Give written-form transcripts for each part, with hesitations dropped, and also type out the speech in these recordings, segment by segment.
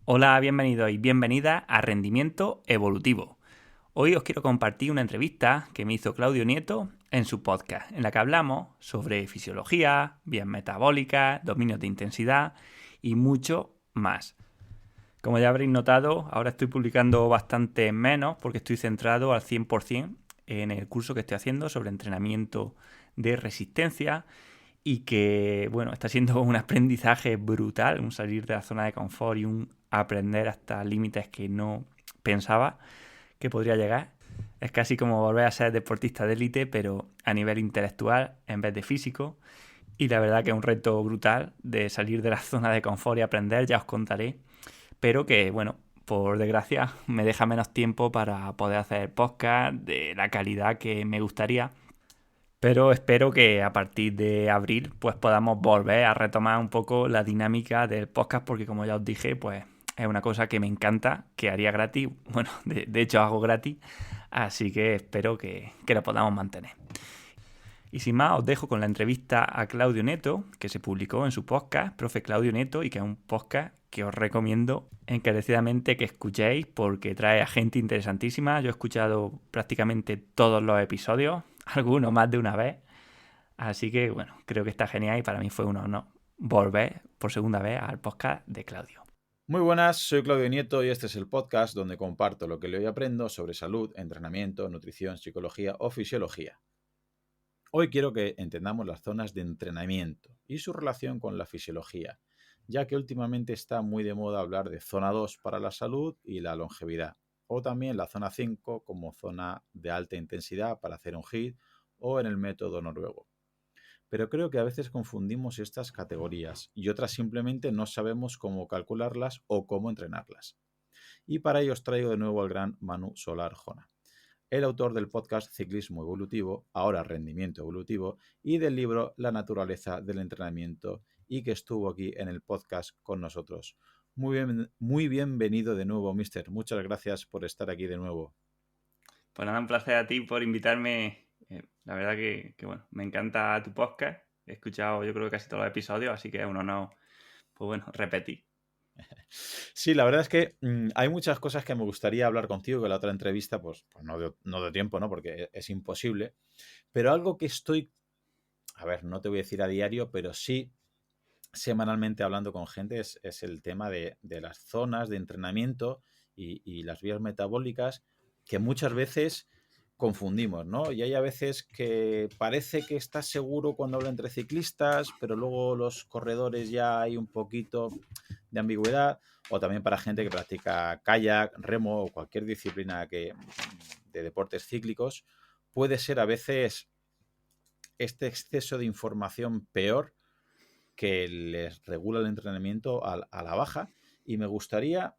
Hola, bienvenidos y bienvenidas a Rendimiento Evolutivo. Hoy os quiero compartir una entrevista que me hizo Claudio Nieto en su podcast, en la que hablamos sobre fisiología, vías metabólicas, dominios de intensidad y mucho más. Como ya habréis notado, ahora estoy publicando bastante menos porque estoy centrado al 100% en el curso que estoy haciendo sobre entrenamiento de resistencia y que, bueno, está siendo un aprendizaje brutal, un salir de la zona de confort y un aprender hasta límites que no pensaba que podría llegar. Es casi como volver a ser deportista de élite, pero a nivel intelectual en vez de físico. Y la verdad que es un reto brutal de salir de la zona de confort y aprender, ya os contaré. Pero que, bueno, por desgracia me deja menos tiempo para poder hacer podcast de la calidad que me gustaría. Pero espero que a partir de abril pues podamos volver a retomar un poco la dinámica del podcast porque como ya os dije pues es una cosa que me encanta, que haría gratis, bueno, de hecho hago gratis, así que espero que lo podamos mantener. Y sin más os dejo con la entrevista a Claudio Neto que se publicó en su podcast, Profe Claudio Neto, y que es un podcast que os recomiendo encarecidamente que escuchéis porque trae a gente interesantísima. Yo he escuchado prácticamente todos los episodios, algunos más de una vez. Así que, bueno, creo que está genial y para mí fue un honor volver por segunda vez al podcast de Claudio. Muy buenas, soy Claudio Nieto y este es el podcast donde comparto lo que leo y aprendo sobre salud, entrenamiento, nutrición, psicología o fisiología. Hoy quiero que entendamos las zonas de entrenamiento y su relación con la fisiología, ya que últimamente está muy de moda hablar de zona 2 para la salud y la longevidad, o también la zona 5 como zona de alta intensidad para hacer un HIIT o en el método noruego. Pero creo que a veces confundimos estas categorías y otras simplemente no sabemos cómo calcularlas o cómo entrenarlas. Y para ello os traigo de nuevo al gran Manu Solar Jona, el autor del podcast Ciclismo Evolutivo, ahora Rendimiento Evolutivo, y del libro La naturaleza del entrenamiento, y que estuvo aquí en el podcast con nosotros. Muy bienvenido de nuevo, mister. Muchas gracias por estar aquí de nuevo. Pues nada, un placer a ti por invitarme. La verdad que, bueno, me encanta tu podcast. He escuchado yo creo que casi todos los episodios, así que es un honor, pues bueno, repetir. Sí, la verdad es que hay muchas cosas que me gustaría hablar contigo, que la otra entrevista pues no de tiempo, ¿no? Porque es imposible. Pero algo que estoy, a ver, no te voy a decir a diario, pero sí semanalmente hablando con gente es el tema de las zonas de entrenamiento y las vías metabólicas que muchas veces confundimos, ¿no? Y hay a veces que parece que estás seguro cuando habla entre ciclistas, pero luego los corredores ya hay un poquito de ambigüedad, o también para gente que practica kayak, remo o cualquier disciplina de deportes cíclicos, puede ser a veces este exceso de información peor que les regula el entrenamiento a la baja, y me gustaría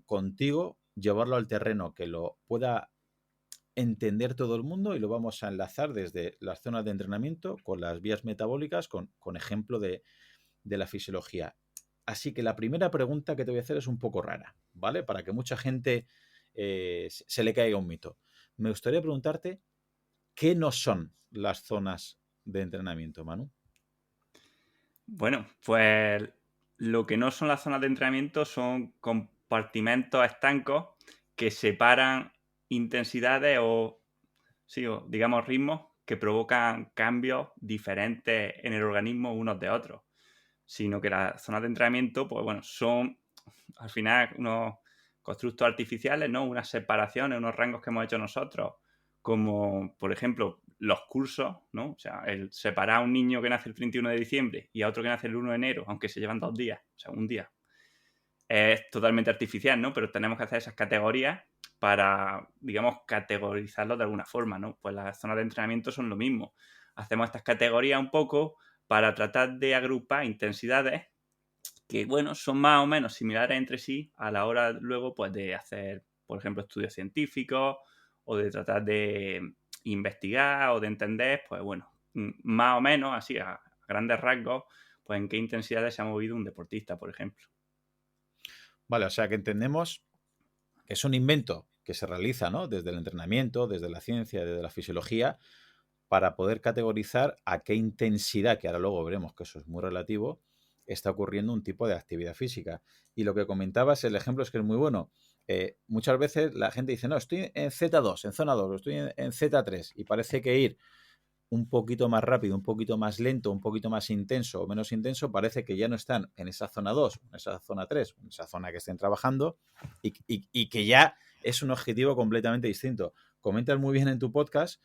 contigo llevarlo al terreno que lo pueda entender todo el mundo, y lo vamos a enlazar desde las zonas de entrenamiento con las vías metabólicas, con ejemplo de la fisiología. Así que la primera pregunta que te voy a hacer es un poco rara, ¿vale? Para que mucha gente se le caiga un mito. Me gustaría preguntarte qué no son las zonas de entrenamiento, Manu. Bueno, pues lo que no son las zonas de entrenamiento son compartimentos estancos que separan intensidades o digamos ritmos que provocan cambios diferentes en el organismo unos de otros. Sino que las zonas de entrenamiento, pues bueno, son al final unos constructos artificiales, ¿no? Unas separaciones, unos rangos que hemos hecho nosotros, como por ejemplo los cursos, ¿no? O sea, el separar a un niño que nace el 31 de diciembre y a otro que nace el 1 de enero, aunque se llevan 2 días, o sea, un día, es totalmente artificial, ¿no? Pero tenemos que hacer esas categorías para, digamos, categorizarlos de alguna forma, ¿no? Pues las zonas de entrenamiento son lo mismo. Hacemos estas categorías un poco para tratar de agrupar intensidades que, bueno, son más o menos similares entre sí a la hora luego, pues, de hacer, por ejemplo, estudios científicos o de tratar de investigar o de entender, pues, bueno, más o menos, así, a grandes rasgos, pues, en qué intensidades se ha movido un deportista, por ejemplo. Vale, o sea que entendemos que es un invento que se realiza, ¿no? Desde el entrenamiento, desde la ciencia, desde la fisiología, para poder categorizar a qué intensidad, que ahora luego veremos que eso es muy relativo, está ocurriendo un tipo de actividad física. Y lo que comentabas, el ejemplo es que es muy bueno. Muchas veces la gente dice, no, estoy en Z2, en zona 2, o estoy en Z3, y parece que ir un poquito más rápido, un poquito más lento, un poquito más intenso o menos intenso, parece que ya no están en esa zona 2, en esa zona 3, en esa zona que estén trabajando y que ya es un objetivo completamente distinto. Comentas muy bien en tu podcast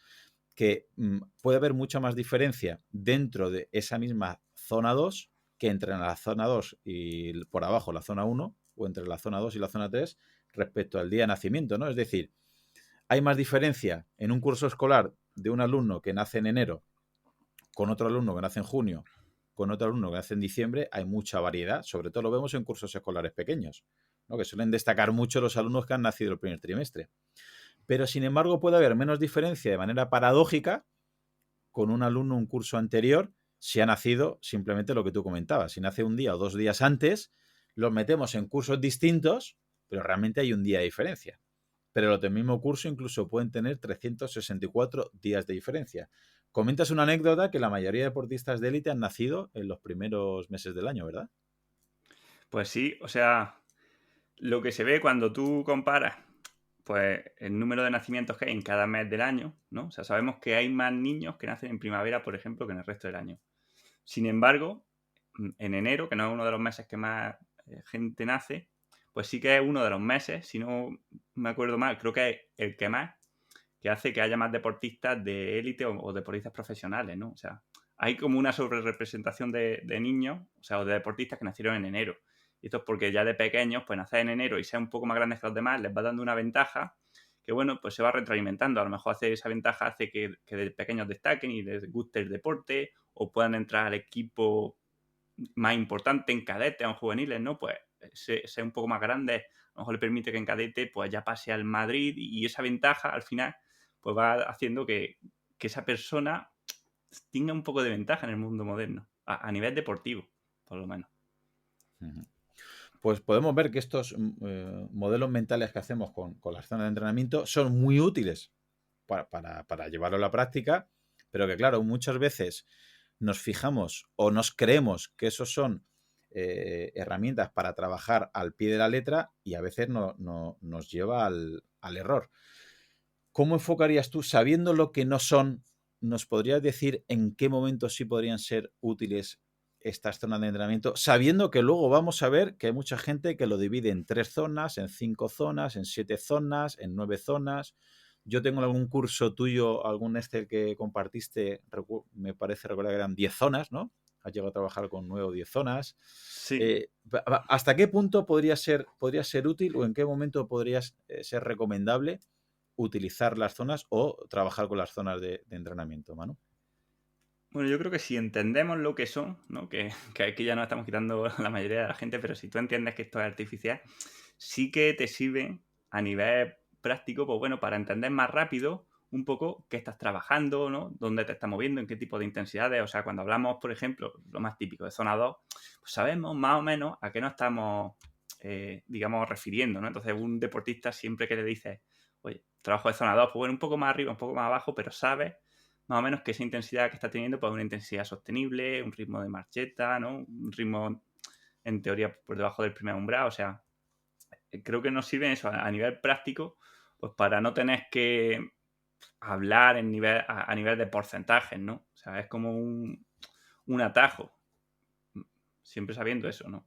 que puede haber mucha más diferencia dentro de esa misma zona 2 que entre la zona 2 y por abajo la zona 1 o entre la zona 2 y la zona 3 respecto al día de nacimiento, ¿no? Es decir, hay más diferencia en un curso escolar de un alumno que nace en enero con otro alumno que nace en junio, con otro alumno que nace en diciembre, hay mucha variedad. Sobre todo lo vemos en cursos escolares pequeños, ¿no? Que suelen destacar mucho los alumnos que han nacido el primer trimestre. Pero, sin embargo, puede haber menos diferencia de manera paradójica con un alumno un curso anterior si ha nacido simplemente lo que tú comentabas. Si nace un día o 2 días antes, los metemos en cursos distintos, pero realmente hay un día de diferencia. Pero los del mismo curso incluso pueden tener 364 días de diferencia. Comentas una anécdota que la mayoría de deportistas de élite han nacido en los primeros meses del año, ¿verdad? Pues sí, o sea, lo que se ve cuando tú comparas pues el número de nacimientos que hay en cada mes del año, ¿no? O sea, sabemos que hay más niños que nacen en primavera, por ejemplo, que en el resto del año. Sin embargo, en enero, que no es uno de los meses que más gente nace, pues sí que es uno de los meses, si no me acuerdo mal, creo que es el que más, que hace que haya más deportistas de élite o deportistas profesionales, ¿no? O sea, hay como una sobrerepresentación de niños, o sea, o de deportistas que nacieron en enero. Y esto es porque ya de pequeños, pues nacer en enero y ser un poco más grandes que los demás les va dando una ventaja que, bueno, pues se va retroalimentando. A lo mejor esa ventaja hace que de pequeños destaquen y les guste el deporte o puedan entrar al equipo más importante en cadetes o en juveniles, ¿no? Pues ser un poco más grande, a lo mejor le permite que en cadete pues ya pase al Madrid y esa ventaja al final pues va haciendo que esa persona tenga un poco de ventaja en el mundo moderno, a nivel deportivo, por lo menos. Pues podemos ver que estos modelos mentales que hacemos con las zonas de entrenamiento son muy útiles para llevarlo a la práctica, pero que claro, muchas veces nos fijamos o nos creemos que esos son herramientas para trabajar al pie de la letra y a veces nos lleva al error. ¿Cómo enfocarías tú, sabiendo lo que no son, nos podrías decir en qué momentos sí podrían ser útiles estas zonas de entrenamiento, sabiendo que luego vamos a ver que hay mucha gente que lo divide en 3 zonas, en 5 zonas, en 7 zonas, en 9 zonas? Yo tengo algún curso tuyo, algún que compartiste, me parece recordar que eran 10 zonas, ¿no? Has llegado a trabajar con 9 o 10 zonas. Sí. ¿Hasta qué punto podría ser útil o en qué momento podría ser recomendable utilizar las zonas o trabajar con las zonas de entrenamiento, Manu? Bueno, yo creo que si entendemos lo que son, ¿no? Que aquí ya nos estamos quitando la mayoría de la gente, pero si tú entiendes que esto es artificial, sí que te sirven a nivel práctico, pues bueno, para entender más rápido un poco qué estás trabajando, ¿no? Dónde te estás moviendo, en qué tipo de intensidades. O sea, cuando hablamos, por ejemplo, lo más típico de zona 2, pues sabemos más o menos a qué nos estamos, digamos, refiriendo, ¿no? Entonces, un deportista siempre que le dice, oye, trabajo de zona 2, pues bueno, un poco más arriba, un poco más abajo, pero sabes más o menos que esa intensidad que está teniendo, pues una intensidad sostenible, un ritmo de marcheta, ¿no? Un ritmo, en teoría, por debajo del primer umbral. O sea, creo que nos sirve eso a nivel práctico, pues para no tener que hablar a nivel de porcentajes, ¿no? O sea, es como un atajo, siempre sabiendo eso, ¿no?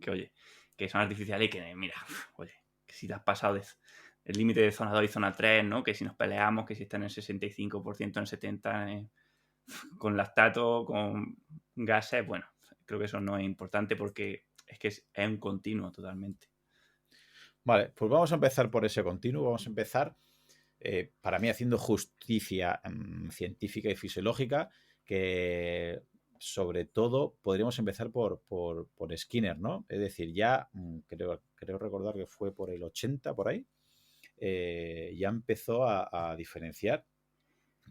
Oye, que son artificiales y que, mira, oye, que si te has pasado el límite de zona 2 y zona 3, ¿no? Que si nos peleamos, que si está en el 65%, en el 70%, con lactato, con gases, bueno, creo que eso no es importante porque es que es un continuo totalmente. Vale, pues vamos a empezar por ese continuo. Vamos a empezar, para mí, haciendo justicia científica y fisiológica, que sobre todo podríamos empezar por Skinner, ¿no? Es decir, ya creo recordar que fue por el 80, por ahí, ya empezó a diferenciar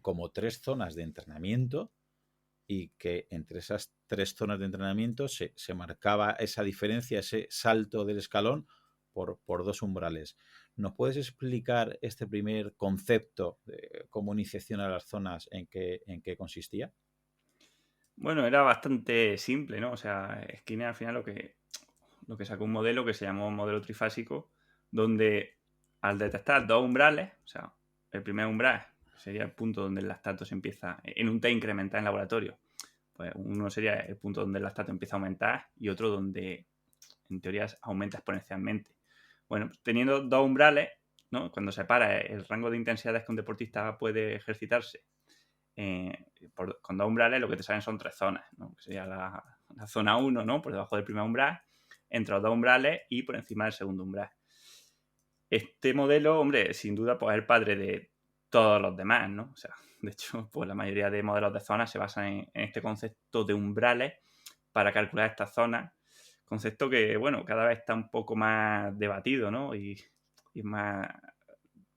como 3 zonas de entrenamiento y que entre esas 3 zonas de entrenamiento se marcaba esa diferencia, ese salto del escalón por 2 umbrales. ¿Nos puedes explicar este primer concepto de cómo iniciación a las zonas en qué consistía? Bueno, era bastante simple, ¿no? O sea, Skinner al final lo que sacó un modelo que se llamó modelo trifásico, donde al detectar dos umbrales, o sea, el primer umbral sería el punto donde el lactato se empieza, en un test incremental en laboratorio, pues uno sería el punto donde el lactato empieza a aumentar y otro donde en teoría aumenta exponencialmente. Bueno, teniendo dos umbrales, ¿no? Cuando se para el rango de intensidades que un deportista puede ejercitarse con dos umbrales, lo que te salen son tres zonas, ¿no? Que sería la zona 1, ¿no? Por debajo del primer umbral, entre los dos umbrales y por encima del segundo umbral. Este modelo, hombre, sin duda, pues es el padre de todos los demás, ¿no? O sea, de hecho, pues la mayoría de modelos de zonas se basan en este concepto de umbrales para calcular estas zonas. Concepto que, bueno, cada vez está un poco más debatido, ¿no? Y más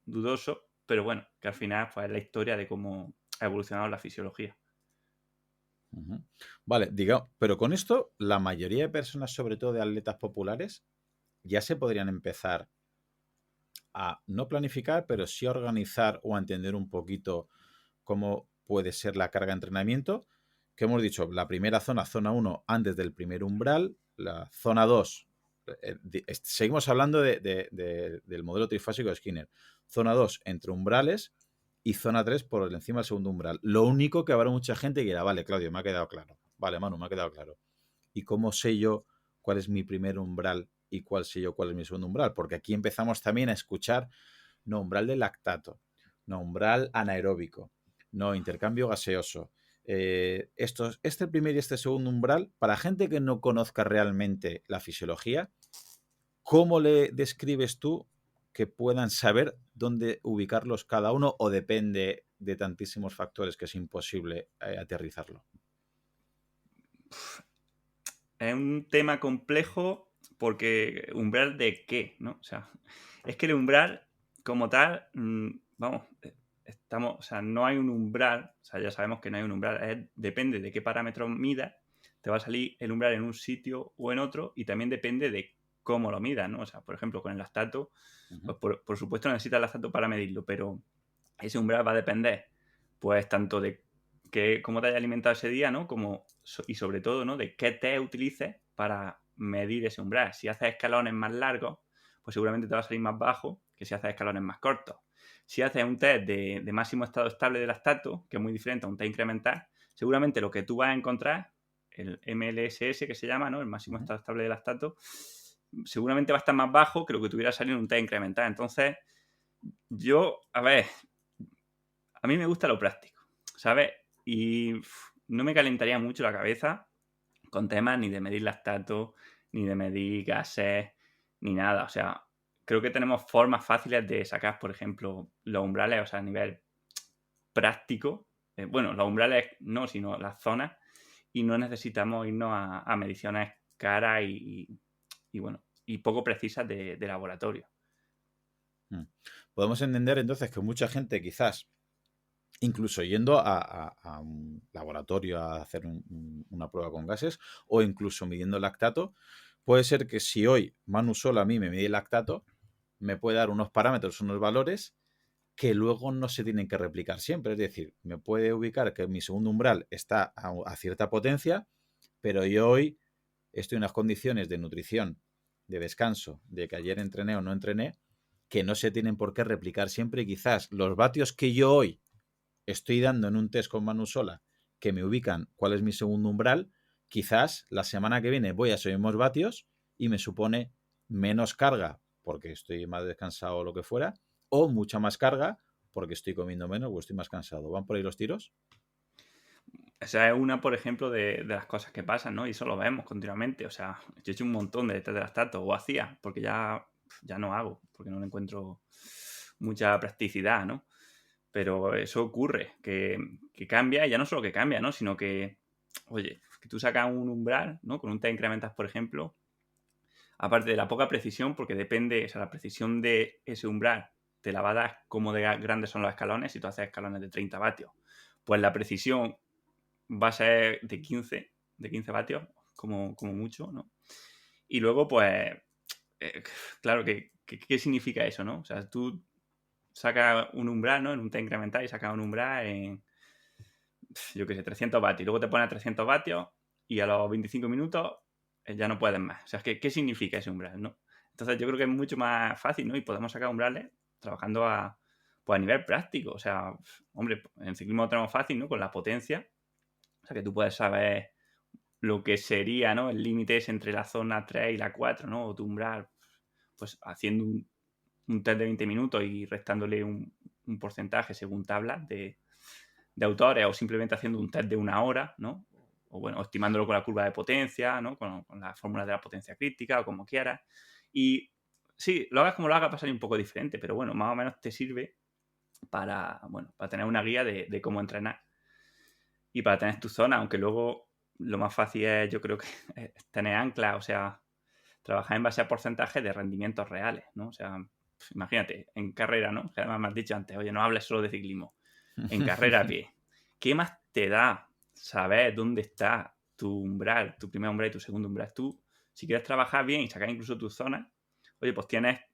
dudoso, pero bueno, que al final pues, es la historia de cómo ha evolucionado la fisiología. Ujú. Vale, diga, pero con esto, la mayoría de personas, sobre todo de atletas populares, ya se podrían empezar a no planificar, pero sí a organizar o a entender un poquito cómo puede ser la carga de entrenamiento. Que hemos dicho, la primera zona, zona 1, antes del primer umbral, la zona 2, seguimos hablando del modelo trifásico de Skinner. Zona 2 entre umbrales y zona 3 por encima del segundo umbral. Lo único que habrá mucha gente que dirá, vale, Claudio, me ha quedado claro. Vale, Manu, me ha quedado claro. ¿Y cómo sé yo cuál es mi primer umbral y cuál sé yo cuál es mi segundo umbral? Porque aquí empezamos también a escuchar no umbral de lactato, no umbral anaeróbico, no intercambio gaseoso. Este primer y este segundo umbral, para gente que no conozca realmente la fisiología, ¿cómo le describes tú que puedan saber dónde ubicarlos cada uno o depende de tantísimos factores que es imposible aterrizarlo? Es un tema complejo porque umbral de qué, ¿no? O sea, es que el umbral como tal, vamos, o sea, no hay un umbral, o sea, ya sabemos que no hay un umbral, depende de qué parámetro mida, te va a salir el umbral en un sitio o en otro y también depende de cómo lo midas, ¿no? O sea, por ejemplo, con el lactato, pues por supuesto necesitas el lactato para medirlo, pero ese umbral va a depender, pues, tanto de cómo te haya alimentado ese día, ¿no? Y sobre todo, ¿no? De qué test utilices para medir ese umbral. Si haces escalones más largos, pues seguramente te va a salir más bajo que si haces escalones más cortos. Si haces un test de máximo estado estable de lactato, que es muy diferente a un test incremental, seguramente lo que tú vas a encontrar, el MLSS que se llama, ¿no? El máximo estado estable de lactato, seguramente va a estar más bajo que lo que tuviera salido en un test incremental. Entonces, a ver, a mí me gusta lo práctico, ¿sabes? Y no me calentaría mucho la cabeza con temas ni de medir lactato, ni de medir gases, ni nada. O sea, creo que tenemos formas fáciles de sacar, por ejemplo, los umbrales, o sea, a nivel práctico. Bueno, los umbrales no, sino las zonas. Y no necesitamos irnos a mediciones caras bueno, y poco precisas de laboratorio. Podemos entender entonces que mucha gente quizás incluso yendo a un laboratorio a hacer una prueba con gases o incluso midiendo lactato, puede ser que si hoy Manu solo a mí me mide lactato, me puede dar unos parámetros, unos valores que luego no se tienen que replicar siempre. Es decir, me puede ubicar que mi segundo umbral está a cierta potencia, pero yo hoy estoy en unas condiciones de nutrición, de descanso, de que ayer entrené o no entrené, que no se tienen por qué replicar siempre y quizás los vatios que yo hoy estoy dando en un test con Manu Sola que me ubican cuál es mi segundo umbral, quizás la semana que viene voy a esos mismos vatios y me supone menos carga porque estoy más descansado o lo que fuera, o mucha más carga porque estoy comiendo menos o estoy más cansado. ¿Van por ahí los tiros? Esa es una, por ejemplo, de las cosas que pasan, ¿no? Y eso lo vemos continuamente. O sea, yo he hecho un montón de test de lactato, o hacía, porque ya no hago, porque no le encuentro mucha practicidad, ¿no? Pero eso ocurre, que cambia, y ya no solo que cambia, ¿no? Sino que, oye, que tú sacas un umbral, ¿no? Con un test incrementas, por ejemplo, aparte de la poca precisión, porque depende, o sea, la precisión de ese umbral te la va a dar cómo de grandes son los escalones, si tú haces escalones de 30 vatios. Pues la precisión va a ser de 15 vatios, como mucho, ¿no? Y luego, pues, claro, ¿qué significa eso, no? O sea, tú sacas un umbral, ¿no? En un test incremental y sacas un umbral yo qué sé, 300 vatios, y luego te pones a 300 vatios y a los 25 minutos ya no puedes más. O sea, ¿qué significa ese umbral, no? Entonces yo creo que es mucho más fácil, ¿no? Y podemos sacar umbrales trabajando pues a nivel práctico. O sea, hombre, en el ciclismo lo tenemos fácil, ¿no? Con la potencia. O sea, que tú puedes saber lo que sería, ¿no? El límite es entre la zona 3 y la 4, ¿no? O tu umbral, pues haciendo un test de 20 minutos y restándole un porcentaje según tablas de autores, o simplemente haciendo un test de 1 hora, ¿no? O bueno, estimándolo con la curva de potencia, ¿no? Con la fórmula de la potencia crítica o como quieras. Y sí, lo hagas como lo hagas, va a salir un poco diferente, pero bueno, más o menos te sirve para tener una guía de cómo entrenar y para tener tu zona, aunque luego lo más fácil es, yo creo que es tener anclas, o sea, trabajar en base a porcentajes de rendimientos reales, ¿no? O sea, imagínate, en carrera, ¿no? Que además me has dicho antes, oye, no hables solo de ciclismo. En carrera a pie, ¿qué más te da saber dónde está tu umbral, tu primer umbral y tu segundo umbral? Tú, si quieres trabajar bien y sacar incluso tu zona, oye, pues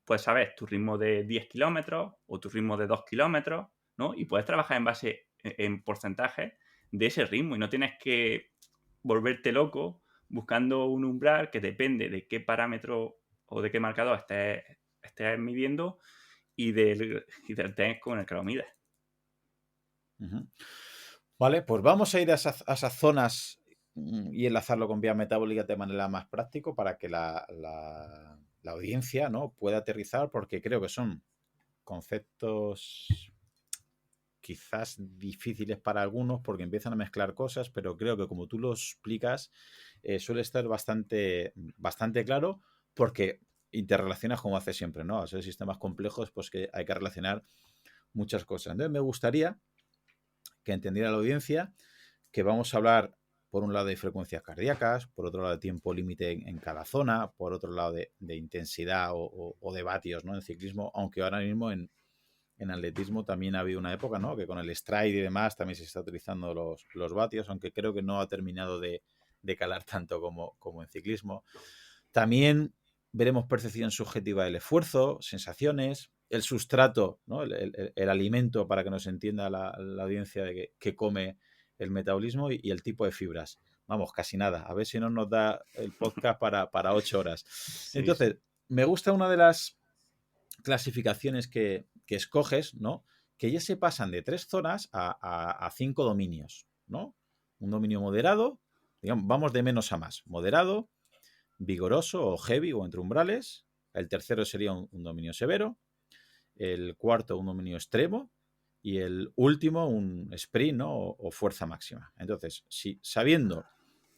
puedes saber tu ritmo de 10 kilómetros o tu ritmo de 2 kilómetros, ¿no? Y puedes trabajar en base en porcentajes de ese ritmo y no tienes que volverte loco buscando un umbral que depende de qué parámetro o de qué marcador estés midiendo y del test con el que lo mides. Vale, pues vamos a ir a esas zonas y enlazarlo con vía metabólica de manera más práctica para que la audiencia, ¿no? Pueda aterrizar, porque creo que son conceptos quizás difíciles para algunos porque empiezan a mezclar cosas, pero creo que como tú lo explicas, suele estar bastante claro, porque interrelacionas como hace siempre, ¿no? Al ser sistemas complejos, pues que hay que relacionar muchas cosas. Entonces me gustaría que entendiera la audiencia que vamos a hablar, por un lado, de frecuencias cardíacas, por otro lado, de tiempo límite en cada zona, por otro lado, de intensidad o de vatios, ¿no? En ciclismo, aunque ahora mismo en atletismo también ha habido una época, ¿no? Que con el stride y demás también se está utilizando los vatios, aunque creo que no ha terminado de calar tanto como en ciclismo. También veremos percepción subjetiva del esfuerzo, sensaciones, el sustrato, ¿no? El alimento, para que nos entienda la audiencia de que come el metabolismo, y el tipo de fibras. Vamos, casi nada. A ver si no nos da el podcast para 8 horas. Sí, Entonces, me gusta una de las clasificaciones que escoges, ¿no? Que ya se pasan de 3 zonas a 5 dominios, ¿no? Un dominio moderado, digamos, vamos de menos a más. Moderado, vigoroso o heavy o entre umbrales. El tercero sería un dominio severo. El cuarto, un dominio extremo. Y el último, un sprint, ¿no? o fuerza máxima. Entonces, si sabiendo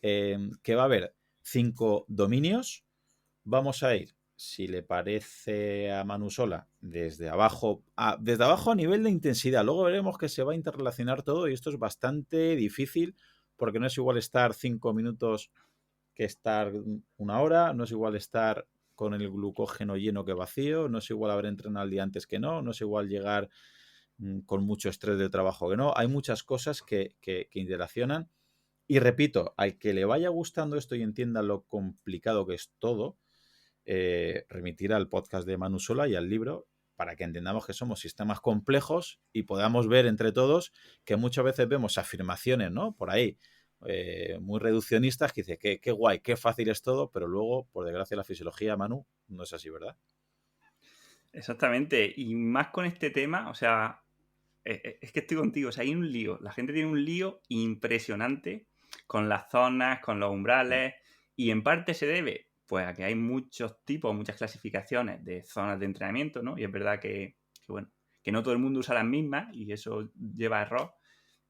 que va a haber 5 dominios, vamos a ir, si le parece a Manu Sola, desde abajo a nivel de intensidad. Luego veremos que se va a interrelacionar todo y esto es bastante difícil porque no es igual estar 5 minutos que estar 1 hora, no es igual estar con el glucógeno lleno que vacío, no es igual haber entrenado el día antes que no es igual llegar con mucho estrés de trabajo que no. Hay muchas cosas que interaccionan. Y repito, al que le vaya gustando esto y entienda lo complicado que es todo, remitir al podcast de Manu Sola y al libro para que entendamos que somos sistemas complejos y podamos ver entre todos que muchas veces vemos afirmaciones, ¿no? Por ahí, muy reduccionistas, que dice que qué guay, qué fácil es todo, pero luego, por desgracia, la fisiología, Manu, no es así, ¿verdad? exactamente. Y más con este tema, o sea, es que estoy contigo, o sea, hay un lío. La gente tiene un lío impresionante con las zonas, con los umbrales, y en parte se debe, pues, a que hay muchos tipos, muchas clasificaciones de zonas de entrenamiento, ¿no? Y es verdad bueno, que no todo el mundo usa las mismas y eso lleva a error.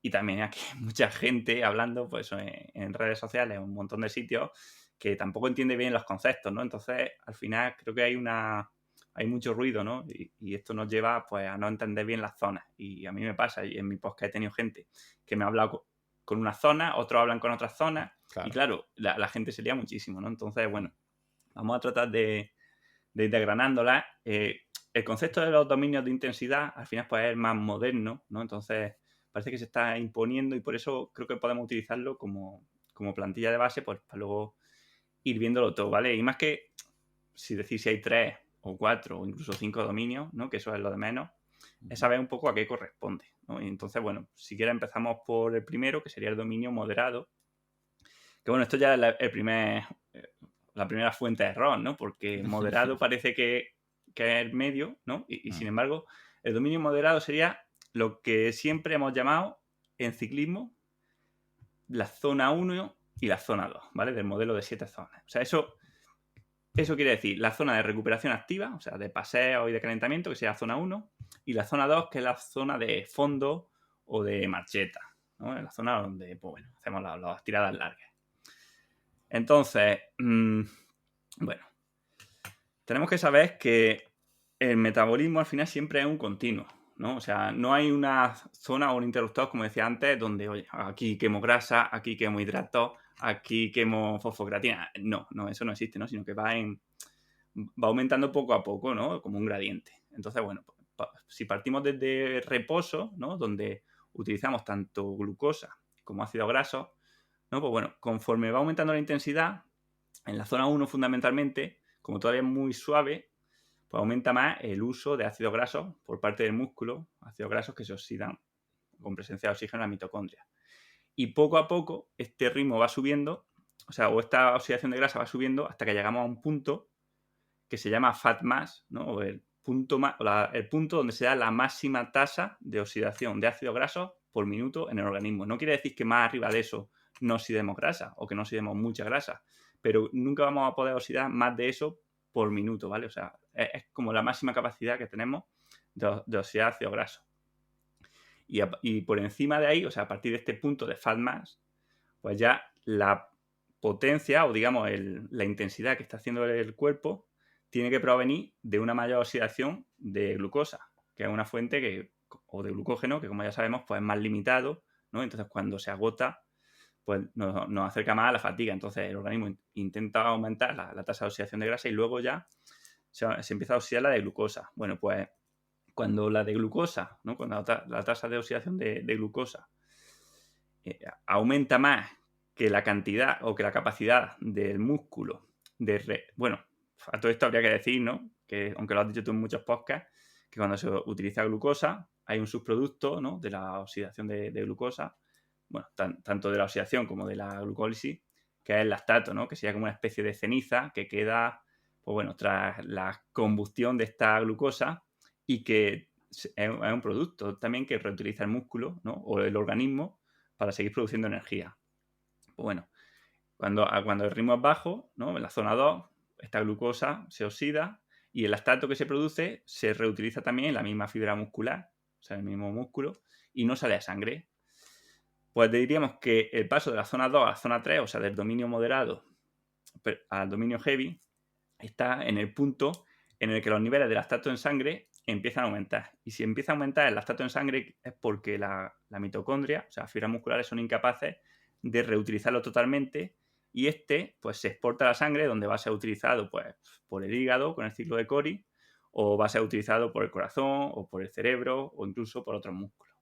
Y también aquí hay mucha gente hablando, pues, en redes sociales, en un montón de sitios, que tampoco entiende bien los conceptos, ¿no? Entonces, al final, creo que hay mucho ruido, ¿no? Y esto nos lleva, pues, a no entender bien las zonas. Y a mí me pasa, y en mi podcast he tenido gente que me ha hablado con una zona, otros hablan con otras zonas, Claro. y claro, la gente se lía muchísimo, ¿no? Entonces, bueno, vamos a tratar de ir desgranándola. El concepto de los dominios de intensidad, al final, pues, es más moderno, ¿no? Entonces, parece que se está imponiendo y por eso creo que podemos utilizarlo como plantilla de base, pues, para luego ir viéndolo todo, ¿vale? Y más que si decir si hay 3 o 4 o incluso 5 dominios, ¿no? Que eso es lo de menos. es saber un poco a qué corresponde, ¿no? Y entonces, bueno, si quieres empezamos por el primero, que sería el dominio moderado. Que bueno, esto ya es la primera fuente de error, ¿no? Porque moderado parece que es el medio, ¿no? Y sin embargo, el dominio moderado sería lo que siempre hemos llamado en ciclismo la zona 1 y la zona 2, ¿vale? Del modelo de 7 zonas. O sea, eso quiere decir la zona de recuperación activa, o sea, de paseo y de calentamiento, que sería la zona 1, y la zona 2, que es la zona de fondo o de marcheta, ¿no? En la zona donde, pues bueno, hacemos las tiradas largas. Entonces, bueno, tenemos que saber que el metabolismo al final siempre es un continuo, ¿no? O sea, no hay una zona o un interruptor, como decía antes, donde, oye, aquí quemo grasa, aquí quemo hidratos, aquí quemo fosfocreatina. No, eso no existe, ¿no? Sino que va aumentando poco a poco, ¿no? Como un gradiente. Entonces, bueno, si partimos desde reposo, ¿no? Donde utilizamos tanto glucosa como ácidos grasos, ¿no? Pues bueno, conforme va aumentando la intensidad, en la zona 1 fundamentalmente, como todavía es muy suave, pues aumenta más el uso de ácidos grasos por parte del músculo, ácidos grasos que se oxidan con presencia de oxígeno en la mitocondria. Y poco a poco este ritmo va subiendo, o esta oxidación de grasa va subiendo hasta que llegamos a un punto que se llama fat mass, ¿no? O el punto donde se da la máxima tasa de oxidación de ácidos grasos por minuto en el organismo. No quiere decir que más arriba de eso no oxidemos grasa o que no oxidemos mucha grasa, pero nunca vamos a poder oxidar más de eso por minuto, ¿vale? O sea, es como la máxima capacidad que tenemos de oxidar ácidos grasos. Y por encima de ahí, o sea, a partir de este punto de fat mass, pues ya la potencia o digamos la intensidad que está haciendo el cuerpo tiene que provenir de una mayor oxidación de glucosa, que es una fuente o de glucógeno, que como ya sabemos, pues es más limitado, ¿no? Entonces cuando se agota, pues nos acerca más a la fatiga. Entonces el organismo intenta aumentar la tasa de oxidación de grasa y luego ya se empieza a oxidar la de glucosa. Bueno, pues cuando la de glucosa, ¿no? Cuando la tasa de oxidación de glucosa aumenta más que la cantidad o que la capacidad del músculo bueno, a todo esto habría que decir, ¿no? Que aunque lo has dicho tú en muchos podcasts, que cuando se utiliza glucosa hay un subproducto, ¿no? De la oxidación de glucosa, bueno, tanto de la oxidación como de la glucólisis, que es el lactato, ¿no? Que sería como una especie de ceniza que queda, pues bueno, tras la combustión de esta glucosa y que es un producto también que reutiliza el músculo, ¿no? O el organismo para seguir produciendo energía. Pues bueno, cuando el ritmo es bajo, ¿no? En la zona 2, esta glucosa se oxida y el lactato que se produce se reutiliza también en la misma fibra muscular, o sea, en el mismo músculo, y no sale a sangre. Pues diríamos que el paso de la zona 2 a la zona 3, o sea, del dominio moderado al dominio heavy, está en el punto en el que los niveles de lactato en sangre empiezan a aumentar. Y si empieza a aumentar el lactato en sangre es porque la mitocondria, o sea, las fibras musculares son incapaces de reutilizarlo totalmente y pues se exporta a la sangre donde va a ser utilizado pues, por el hígado con el ciclo de Cori o va a ser utilizado por el corazón o por el cerebro o incluso por otros músculos.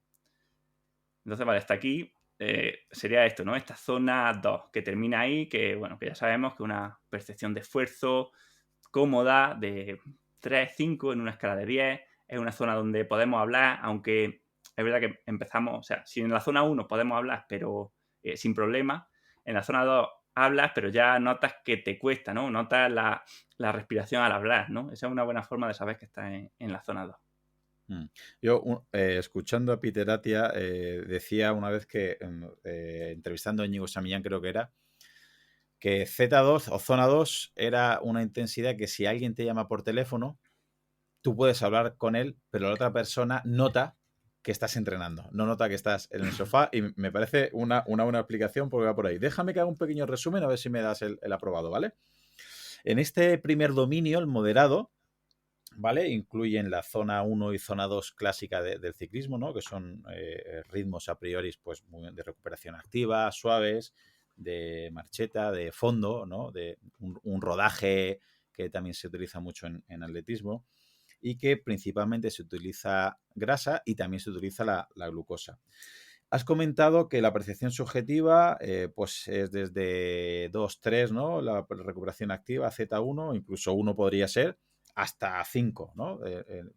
Entonces, vale, hasta aquí sería esto, ¿no? Esta zona 2 que termina ahí, que bueno, que ya sabemos que una percepción de esfuerzo cómoda de 3, 5 en una escala de 10. Es una zona donde podemos hablar, aunque es verdad que empezamos, o sea, si en la zona 1 podemos hablar, pero sin problema, en la zona 2 hablas, pero ya notas que te cuesta, ¿no? Notas la respiración al hablar, ¿no? Esa es una buena forma de saber que estás en la zona 2. Yo, escuchando a Peter Attia, decía una vez que, entrevistando a Íñigo Samillán, creo que era, que Z2 o zona 2 era una intensidad que si alguien te llama por teléfono, tú puedes hablar con él, pero la otra persona nota que estás entrenando, no nota que estás en el sofá, y me parece una buena aplicación porque va por ahí. Déjame que haga un pequeño resumen a ver si me das el aprobado, ¿vale? En este primer dominio, el moderado, ¿vale? Incluyen la zona 1 y zona 2 clásica del ciclismo, ¿no? Que son ritmos a priori pues, de recuperación activa, suaves, de marcheta, de fondo, ¿no? De un rodaje que también se utiliza mucho en atletismo y que principalmente se utiliza grasa y también se utiliza la glucosa. Has comentado que la percepción subjetiva pues es desde 2, 3, ¿no? La recuperación activa, Z1, incluso 1 podría ser, hasta 5, ¿no?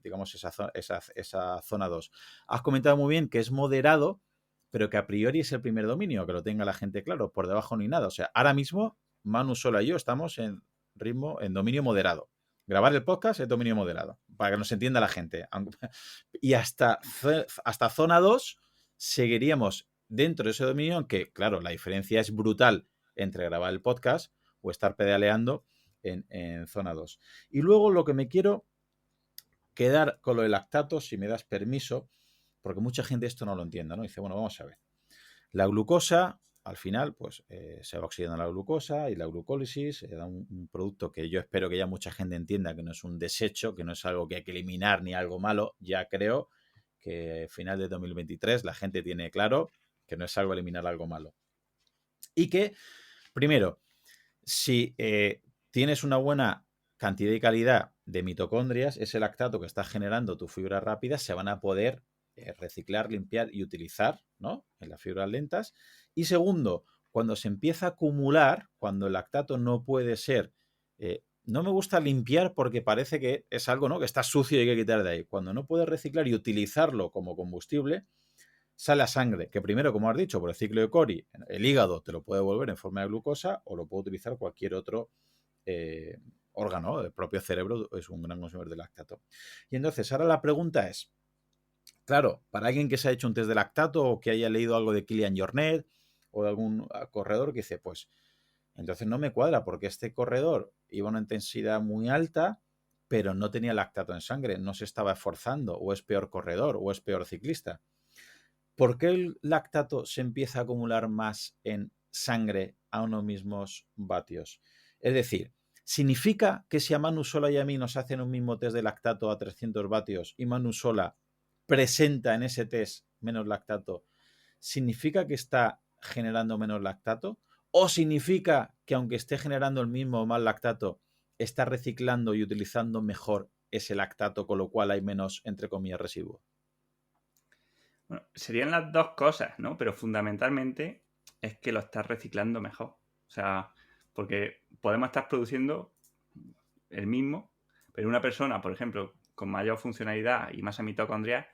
Digamos esa zona 2. Has comentado muy bien que es moderado, pero que a priori es el primer dominio, que lo tenga la gente claro, por debajo ni nada. O sea, ahora mismo Manu Sola y yo estamos en dominio moderado. Grabar el podcast es dominio moderado, para que nos entienda la gente. Y hasta zona 2 seguiríamos dentro de ese dominio, aunque, claro, la diferencia es brutal entre grabar el podcast o estar pedaleando en zona 2. Y luego lo que me quiero quedar con lo de lactato, si me das permiso, porque mucha gente esto no lo entiende, ¿no? Dice, bueno, vamos a ver. La glucosa, al final, pues se va oxidando la glucosa y la glucólisis da un producto que yo espero que ya mucha gente entienda que no es un desecho, que no es algo que hay que eliminar ni algo malo. Ya creo que final de 2023 la gente tiene claro que no es algo eliminar algo malo. Y que, primero, si tienes una buena cantidad y calidad de mitocondrias, ese lactato que está generando tus fibras rápidas se van a poder reciclar, limpiar y utilizar, ¿no? En las fibras lentas. Y segundo, cuando se empieza a acumular, cuando el lactato no puede ser, no me gusta limpiar porque parece que es algo, ¿no? Que está sucio y hay que quitar de ahí. Cuando no puedes reciclar y utilizarlo como combustible, sale a sangre, que primero, como has dicho, por el ciclo de Cori, el hígado te lo puede devolver en forma de glucosa o lo puede utilizar cualquier otro órgano. El propio cerebro es un gran consumidor de lactato. Y entonces, ahora la pregunta es, claro, para alguien que se ha hecho un test de lactato o que haya leído algo de Kilian Jornet o de algún corredor que dice, pues, entonces no me cuadra porque este corredor iba a una intensidad muy alta, pero no tenía lactato en sangre, no se estaba esforzando, o es peor corredor, o es peor ciclista. ¿Por qué el lactato se empieza a acumular más en sangre a unos mismos vatios? Es decir, ¿significa que si a Manu Sola y a mí nos hacen un mismo test de lactato a 300 vatios y Manu Sola presenta en ese test menos lactato, significa que está generando menos lactato? ¿O significa que aunque esté generando el mismo o más lactato, está reciclando y utilizando mejor ese lactato, con lo cual hay menos, entre comillas, residuo? Bueno, serían las dos cosas, ¿no? Pero fundamentalmente es que lo estás reciclando mejor. O sea, porque podemos estar produciendo el mismo, pero una persona, por ejemplo, con mayor funcionalidad y masa mitocondrial,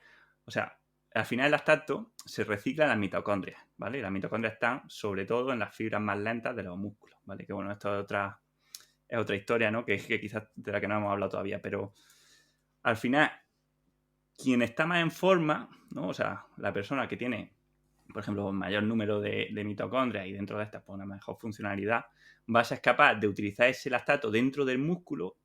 o sea, al final el lactato se recicla en las mitocondrias, ¿vale? Las mitocondrias están sobre todo en las fibras más lentas de los músculos, ¿vale? Que bueno, esto es otra historia, ¿no? Que quizás de la que no hemos hablado todavía, pero al final, quien está más en forma, ¿no? O sea, la persona que tiene, por ejemplo, mayor número de mitocondrias y dentro de estas, pues, una mejor funcionalidad, va a ser capaz de utilizar ese lactato dentro del músculo,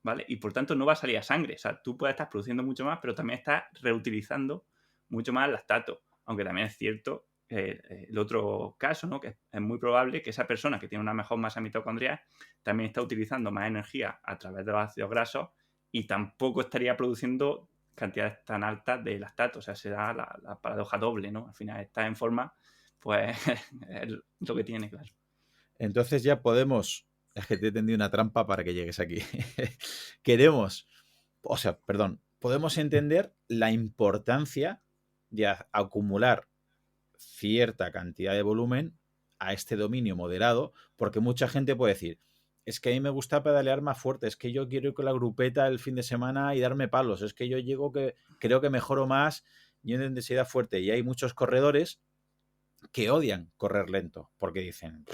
¿vale? Y por tanto no va a salir a sangre. O sea, tú puedes estar produciendo mucho más, pero también estás reutilizando mucho más lactato. Aunque también es cierto el otro caso, ¿no? Que es muy probable que esa persona que tiene una mejor masa mitocondrial también está utilizando más energía a través de los ácidos grasos y tampoco estaría produciendo cantidades tan altas de lactato. O sea, se da la paradoja doble, ¿no? Al final está en forma, pues es lo que tiene, claro. Entonces ya podemos, es que te he tendido una trampa para que llegues aquí. Queremos, o sea, perdón, podemos entender la importancia de acumular cierta cantidad de volumen a este dominio moderado, porque mucha gente puede decir, es que a mí me gusta pedalear más fuerte, es que yo quiero ir con la grupeta el fin de semana y darme palos, es que yo llego que creo que mejoro más yendo en densidad fuerte. Y hay muchos corredores que odian correr lento, porque dicen,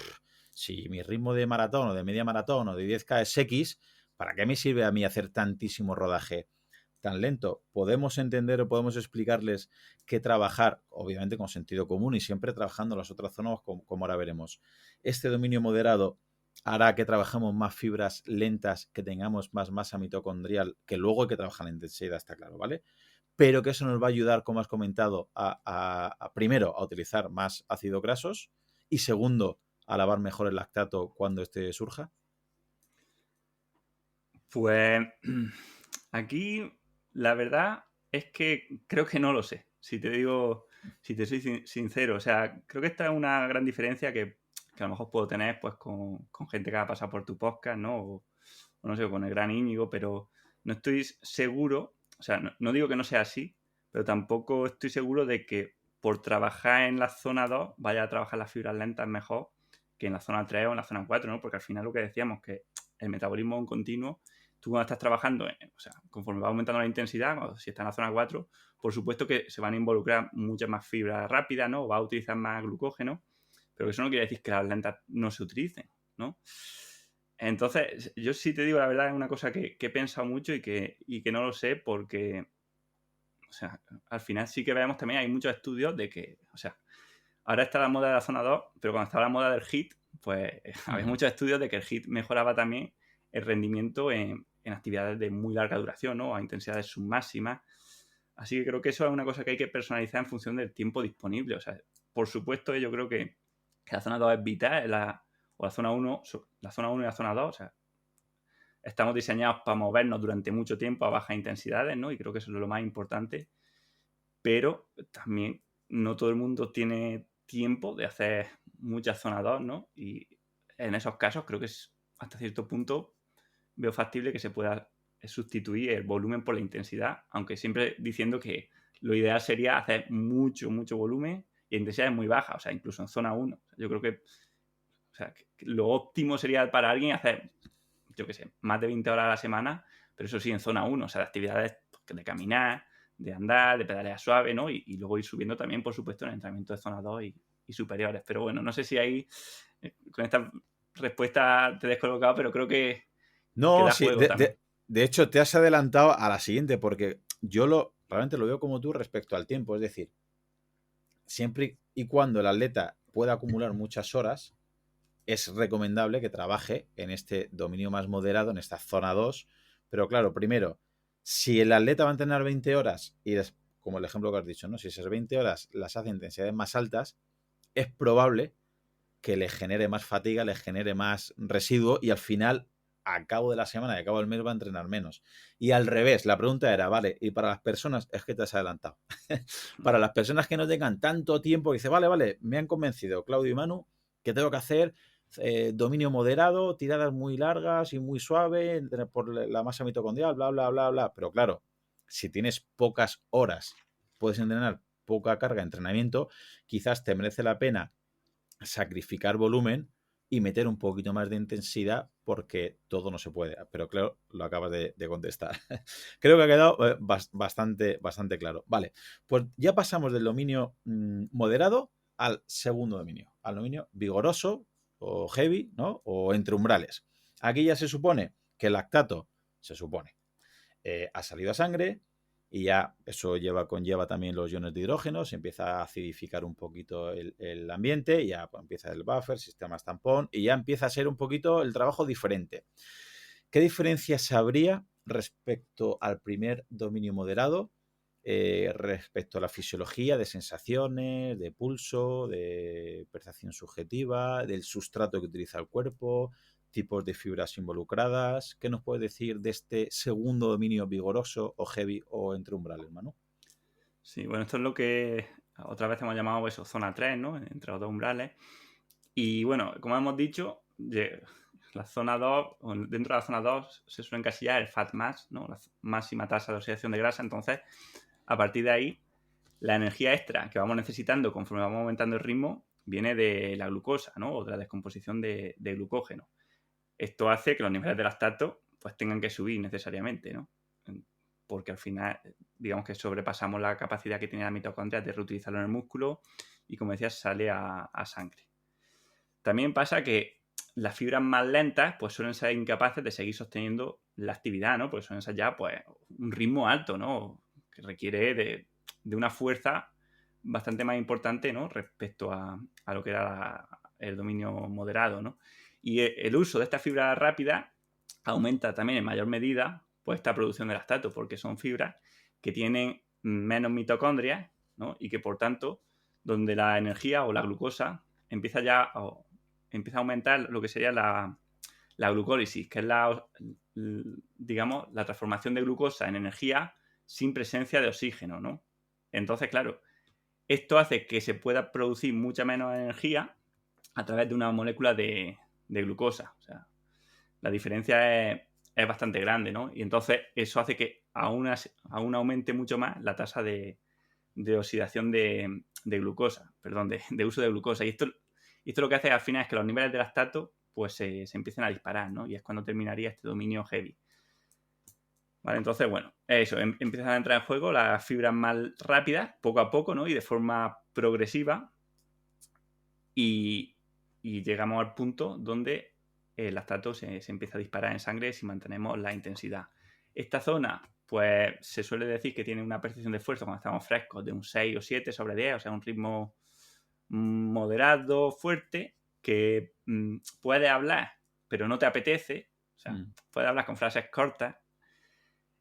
si mi ritmo de maratón o de media maratón o de 10K es X, ¿para qué me sirve a mí hacer tantísimo rodaje tan lento? Podemos entender o podemos explicarles que trabajar, obviamente con sentido común y siempre trabajando las otras zonas, como ahora veremos. Este dominio moderado hará que trabajemos más fibras lentas, que tengamos más masa mitocondrial, que luego hay que trabajar en intensidad, está claro, ¿vale? Pero que eso nos va a ayudar, como has comentado, primero, a utilizar más ácidos grasos y segundo, a lavar mejor el lactato cuando este surja. Pues aquí la verdad es que creo que no lo sé, si te soy sincero. O sea, creo que esta es una gran diferencia que a lo mejor puedo tener pues con gente que ha pasado por tu podcast, ¿no? O no sé, con el gran Íñigo, pero no estoy seguro, o sea, no digo que no sea así, pero tampoco estoy seguro de que por trabajar en la zona 2 vaya a trabajar las fibras lentas mejor que en la zona 3 o en la zona 4, ¿no? Porque al final lo que decíamos, que el metabolismo es un continuo, tú cuando estás trabajando, o sea, conforme va aumentando la intensidad, o si está en la zona 4, por supuesto que se van a involucrar muchas más fibras rápidas, ¿no? Va a utilizar más glucógeno, pero eso no quiere decir que las lentas no se utilicen, ¿no? Entonces, yo sí te digo la verdad, es una cosa que he pensado mucho y que no lo sé porque, o sea, al final sí que vemos también, hay muchos estudios de que, o sea, ahora está la moda de la zona 2, pero cuando estaba la moda del HIIT, pues había muchos estudios de que el HIIT mejoraba también el rendimiento en actividades de muy larga duración, ¿no? A intensidades submáximas. Así que creo que eso es una cosa que hay que personalizar en función del tiempo disponible. O sea, por supuesto, yo creo que la zona 2 es vital, o la zona 1 y la zona 2, o sea, estamos diseñados para movernos durante mucho tiempo a bajas intensidades, ¿no? Y creo que eso es lo más importante. Pero también no todo el mundo tiene tiempo de hacer muchas zona 2, ¿no? Y en esos casos creo que es, hasta cierto punto veo factible que se pueda sustituir el volumen por la intensidad, aunque siempre diciendo que lo ideal sería hacer mucho volumen y intensidad muy baja, o sea, incluso en zona 1. Yo creo que, o sea, que lo óptimo sería para alguien hacer, yo qué sé, más de 20 horas a la semana, pero eso sí, en zona 1, o sea, de actividades de caminar, de andar, de pedalear suave, ¿no? Y luego ir subiendo también, por supuesto, en el entrenamiento de zona 2 y superiores. Pero bueno, no sé si ahí, con esta respuesta te he descolocado, pero creo que No, da sí, juego también. de hecho te has adelantado a la siguiente, porque yo realmente lo veo como tú respecto al tiempo, es decir, siempre y cuando el atleta pueda acumular muchas horas, es recomendable que trabaje en este dominio más moderado, en esta zona 2. Pero claro, primero, si el atleta va a entrenar 20 horas y como el ejemplo que has dicho, ¿no? Si esas 20 horas las hace a intensidades más altas, es probable que le genere más fatiga, le genere más residuo y al final, a cabo de la semana y a cabo del mes va a entrenar menos. Y al revés, la pregunta era, vale, y para las personas, es que te has adelantado, para las personas que no tengan tanto tiempo, dice, vale, me han convencido Claudio y Manu que tengo que hacer dominio moderado, tiradas muy largas y muy suave por la masa mitocondrial, bla. Pero claro, si tienes pocas horas, puedes entrenar poca carga de entrenamiento, quizás te merece la pena sacrificar volumen y meter un poquito más de intensidad porque todo no se puede. Pero claro, lo acabas de contestar. Creo que ha quedado bastante claro. Vale, pues ya pasamos del dominio moderado al segundo dominio, al dominio vigoroso o heavy, ¿no? O entre umbrales. Aquí ya se supone que el lactato, ha salido a sangre y ya eso conlleva también los iones de hidrógeno, se empieza a acidificar un poquito el ambiente, y ya pues, empieza el buffer, sistemas tampón, y ya empieza a ser un poquito el trabajo diferente. ¿Qué diferencias habría respecto al primer dominio moderado? Respecto a la fisiología de sensaciones, de pulso, de percepción subjetiva, del sustrato que utiliza el cuerpo, tipos de fibras involucradas. ¿Qué nos puedes decir de este segundo dominio vigoroso o heavy o entre umbrales, Manu? Sí, bueno, esto es lo que otra vez hemos llamado eso, zona 3, ¿no? Entre los dos umbrales. Y bueno, como hemos dicho, la zona 2, dentro de la zona 2 se suele encasillar el fat mass, ¿no? La máxima tasa de oxidación de grasa. Entonces, a partir de ahí, la energía extra que vamos necesitando conforme vamos aumentando el ritmo viene de la glucosa, ¿no? O de la descomposición de glucógeno. Esto hace que los niveles de lactato pues tengan que subir necesariamente, ¿no? Porque al final, digamos que sobrepasamos la capacidad que tiene la mitocondria de reutilizarlo en el músculo y, como decías, sale a sangre. También pasa que las fibras más lentas pues suelen ser incapaces de seguir sosteniendo la actividad, ¿no? Porque suelen ser ya pues un ritmo alto, ¿no? Que requiere de una fuerza bastante más importante, ¿no? Respecto a lo que era el dominio moderado, ¿no? Y el uso de esta fibra rápida aumenta también en mayor medida pues esta producción de lactato, porque son fibras que tienen menos mitocondrias, ¿no? Y que por tanto, donde la energía o la glucosa empieza a aumentar lo que sería la glucólisis, que es digamos, la transformación de glucosa en energía sin presencia de oxígeno, ¿no? Entonces, claro, esto hace que se pueda producir mucha menos energía a través de una molécula de glucosa. O sea, la diferencia es bastante grande, ¿no? Y entonces eso hace que aún aumente mucho más la tasa de oxidación de glucosa, perdón, de uso de glucosa. Y esto lo que hace al final es que los niveles de lactato pues se empiecen a disparar, ¿no? Y es cuando terminaría este dominio heavy. ¿Vale? Entonces, bueno, eso, empiezan a entrar en juego las fibras más rápidas, poco a poco, ¿no? Y de forma progresiva. Y llegamos al punto donde el lactato se empieza a disparar en sangre si mantenemos la intensidad. Esta zona, pues se suele decir que tiene una percepción de esfuerzo cuando estamos frescos de un 6 o 7 sobre 10, o sea, un ritmo moderado, fuerte, que puedes hablar, pero no te apetece, o sea, puedes hablar con frases cortas.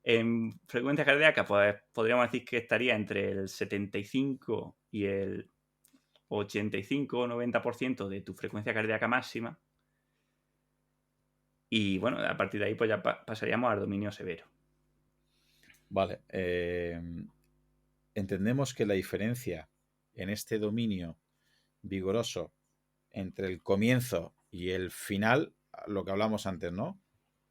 En frecuencia cardíaca, pues podríamos decir que estaría entre el 75 y el 85 o 90% de tu frecuencia cardíaca máxima. Y bueno, a partir de ahí pues ya pasaríamos al dominio severo. Vale. Entendemos que la diferencia en este dominio vigoroso entre el comienzo y el final, lo que hablamos antes, ¿no?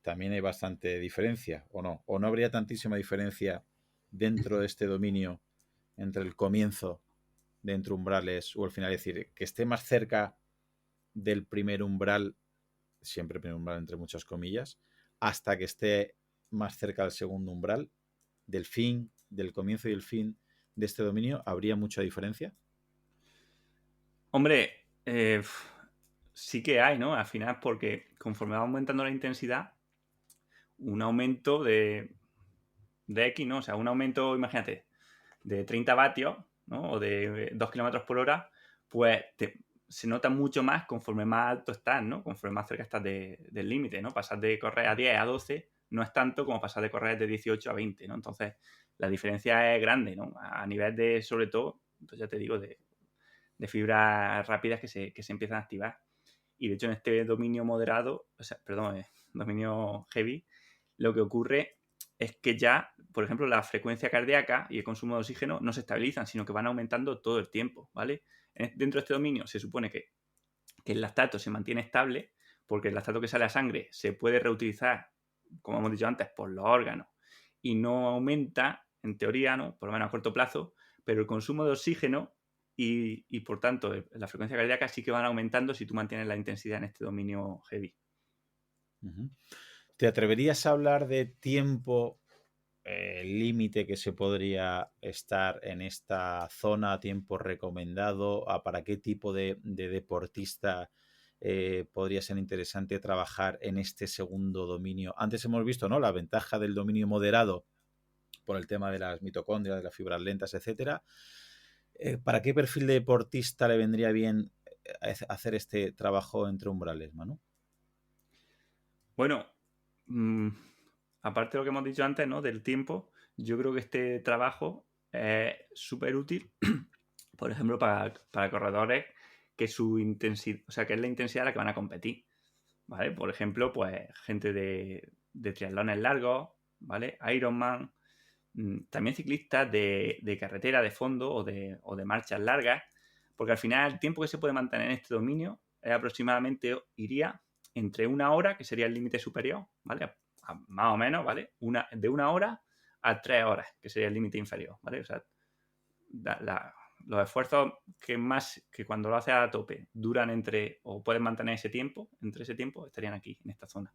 También hay bastante diferencia, ¿o no? ¿O no habría tantísima diferencia dentro de este dominio entre el comienzo de entre umbrales o el final? Es decir, que esté más cerca del primer umbral, siempre primer umbral entre muchas comillas, hasta que esté más cerca del segundo umbral, del fin, del comienzo y el fin de este dominio, ¿habría mucha diferencia? Hombre, sí que hay, ¿no? Al final, porque conforme va aumentando la intensidad, un aumento de X, ¿no? O sea, un aumento, imagínate, de 30 vatios, ¿no? O de 2 kilómetros por hora, pues se nota mucho más conforme más alto estás, ¿no? Conforme más cerca estás del límite, ¿no? Pasar de correr a 10 a 12 no es tanto como pasar de correr de 18 a 20, ¿no? Entonces, la diferencia es grande, ¿no? A nivel de, sobre todo, pues ya te digo, de fibras rápidas que se empiezan a activar. Y de hecho, en este dominio moderado, o sea, perdón, dominio heavy, lo que ocurre es que ya, por ejemplo, la frecuencia cardíaca y el consumo de oxígeno no se estabilizan, sino que van aumentando todo el tiempo, ¿vale? Dentro de este dominio se supone que el lactato se mantiene estable, porque el lactato que sale a sangre se puede reutilizar, como hemos dicho antes, por los órganos y no aumenta, en teoría, ¿no? Por lo menos a corto plazo, pero el consumo de oxígeno y por tanto, la frecuencia cardíaca sí que van aumentando si tú mantienes la intensidad en este dominio heavy. ¿Te atreverías a hablar de tiempo límite que se podría estar en esta zona, tiempo recomendado, para qué tipo de deportista podría ser interesante trabajar en este segundo dominio? Antes hemos visto, ¿no?, la ventaja del dominio moderado por el tema de las mitocondrias, de las fibras lentas, etcétera. ¿Para qué perfil de deportista le vendría bien hacer este trabajo entre umbrales, Manu? Bueno, aparte de lo que hemos dicho antes, ¿no?, del tiempo, yo creo que este trabajo es súper útil, por ejemplo, para corredores que su intensidad, o sea, que es la intensidad a la que van a competir, ¿vale? Por ejemplo, pues gente de triatlones largos, ¿vale? Ironman, también ciclistas de carretera, de fondo o de marchas largas, porque al final el tiempo que se puede mantener en este dominio es aproximadamente, iría entre una hora, que sería el límite superior, ¿vale? Más o menos, ¿vale? De una hora a 3 horas, que sería el límite inferior, ¿vale? O sea, los esfuerzos que cuando lo haces a tope duran o pueden mantener ese tiempo, entre ese tiempo, estarían aquí, en esta zona.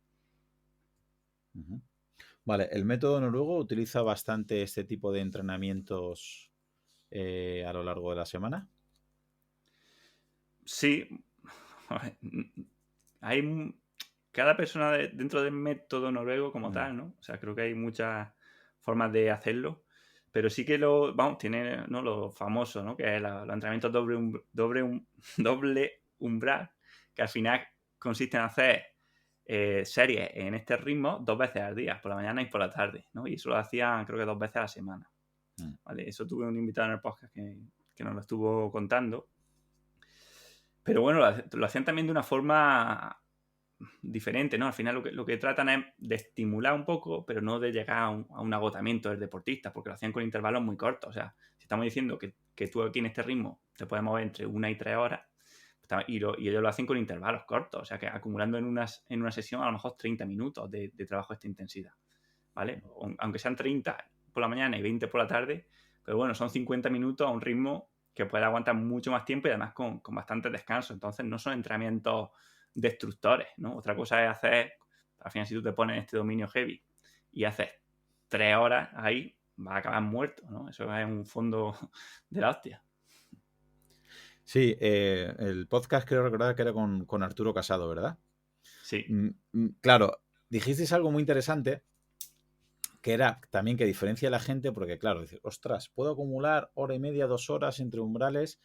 Vale, el método noruego utiliza bastante este tipo de entrenamientos a lo largo de la semana. Sí, cada persona dentro del método noruego como tal, ¿no? O sea, creo que hay muchas formas de hacerlo, pero sí que tiene, ¿no?, lo famoso, ¿no?, que es los entrenamientos doble umbral, que al final consiste en hacer series en este ritmo 2 veces al día, por la mañana y por la tarde, ¿no? Y eso lo hacían, creo que 2 veces a la semana. ¿Vale? Eso tuve un invitado en el podcast que nos lo estuvo contando. Pero bueno, lo hacían también de una forma diferente, ¿no? Al final lo que tratan es de estimular un poco, pero no de llegar a un agotamiento del deportista, porque lo hacían con intervalos muy cortos. O sea, si estamos diciendo que tú aquí en este ritmo te puedes mover entre 1 y 3 horas, y ellos lo hacen con intervalos cortos, o sea, que acumulando en una sesión a lo mejor 30 minutos de trabajo de esta intensidad, ¿vale? Aunque sean 30 por la mañana y 20 por la tarde, pero bueno, son 50 minutos a un ritmo que puede aguantar mucho más tiempo y además con bastante descanso. Entonces no son entrenamientos destructores, ¿no? Otra cosa es hacer, al final, si tú te pones en este dominio heavy y haces 3 horas ahí, vas a acabar muerto, ¿no? Eso es un fondo de la hostia. Sí, el podcast creo recordar que era con Arturo Casado, ¿verdad? Sí. Claro, dijisteis algo muy interesante, que era también que diferencia a la gente, porque claro, decir, ostras, puedo acumular hora y media, 2 horas entre umbrales.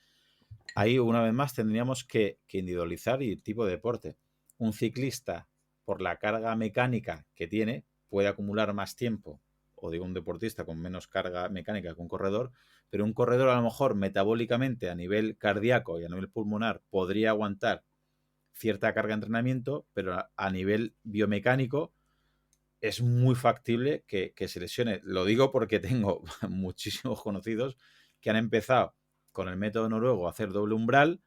Ahí, una vez más, tendríamos que individualizar y tipo de deporte. Un ciclista, por la carga mecánica que tiene, puede acumular más tiempo, o digo un deportista con menos carga mecánica que un corredor, pero un corredor a lo mejor metabólicamente a nivel cardíaco y a nivel pulmonar podría aguantar cierta carga de entrenamiento, pero a nivel biomecánico es muy factible que se lesione. Lo digo porque tengo muchísimos conocidos que han empezado con el método noruego a hacer doble umbral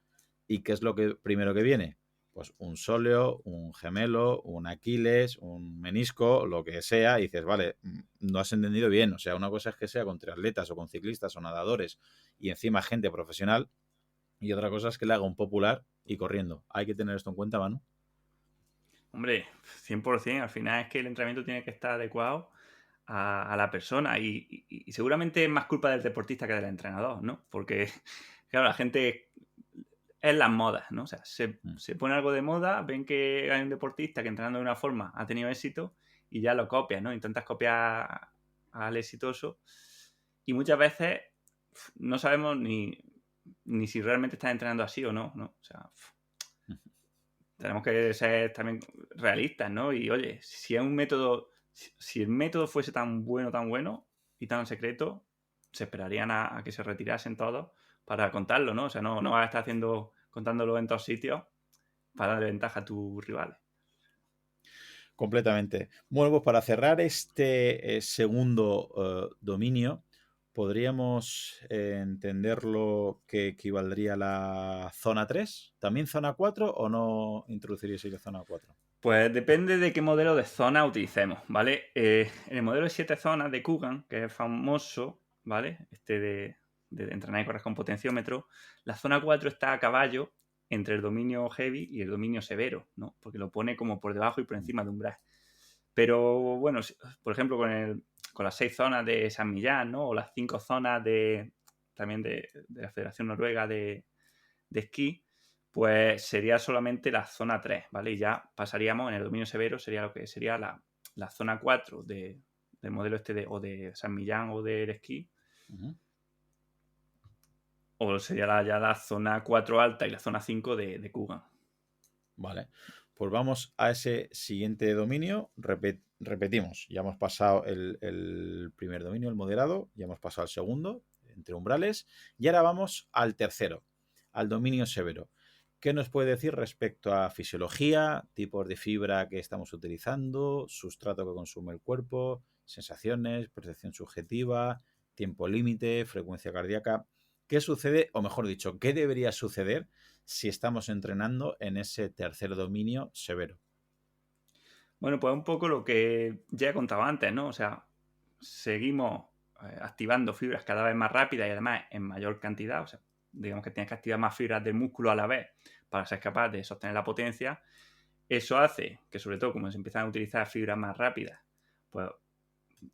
y ¿qué es lo que primero que viene? Pues un sóleo, un gemelo, un Aquiles, un menisco, lo que sea, y dices, vale, no has entendido bien. O sea, una cosa es que sea con triatletas o con ciclistas o nadadores y encima gente profesional, y otra cosa es que le haga un popular y corriendo. Hay que tener esto en cuenta, Manu. Hombre, 100%. Al final es que el entrenamiento tiene que estar adecuado a la persona y seguramente es más culpa del deportista que del entrenador, ¿no? Porque, claro, la gente es las modas, ¿no? O sea, se pone algo de moda, ven que hay un deportista que entrenando de una forma ha tenido éxito y ya lo copias, ¿no? Intentas copiar al exitoso y muchas veces no sabemos ni si realmente estás entrenando así o no, ¿no? O sea, tenemos que ser también realistas, ¿no? Y oye, si es un método, si el método fuese tan bueno y tan secreto, se esperarían a que se retirasen todos para contarlo, ¿no? O sea, no vas a estar contándolo en todos sitios para darle ventaja a tus rivales. Completamente. Bueno, pues para cerrar este segundo dominio, podríamos entenderlo que equivaldría a la zona 3. ¿También zona 4 o no introduciríais la zona 4? Pues depende de qué modelo de zona utilicemos, ¿vale? En el modelo de 7 zonas de Kugan, que es famoso, ¿vale? De entrenar y correr con potenciómetro, la zona 4 está a caballo entre el dominio heavy y el dominio severo, ¿no? Porque lo pone como por debajo y por encima de umbral. Pero bueno, por ejemplo, con las 6 zonas de San Millán, ¿no? O las 5 zonas también de la Federación Noruega de esquí, pues sería solamente la zona 3, ¿vale? Y ya pasaríamos en el dominio severo, sería lo que sería la zona 4 del modelo o de San Millán o del esquí. O sería ya la zona 4 alta y la zona 5 de Kugan. Vale, pues vamos a ese siguiente dominio. Repetimos, ya hemos pasado el primer dominio, el moderado, ya hemos pasado al segundo, entre umbrales, y ahora vamos al tercero, al dominio severo. ¿Qué nos puede decir respecto a fisiología, tipos de fibra que estamos utilizando, sustrato que consume el cuerpo, sensaciones, percepción subjetiva, tiempo límite, frecuencia cardíaca? ¿Qué sucede, o mejor dicho, qué debería suceder si estamos entrenando en ese tercer dominio severo? Bueno, pues un poco lo que ya he contado antes, ¿no? O sea, seguimos activando fibras cada vez más rápidas y además en mayor cantidad. O sea, digamos que tienes que activar más fibras del músculo a la vez para ser capaz de sostener la potencia. Eso hace que, sobre todo, como se empiezan a utilizar fibras más rápidas, pues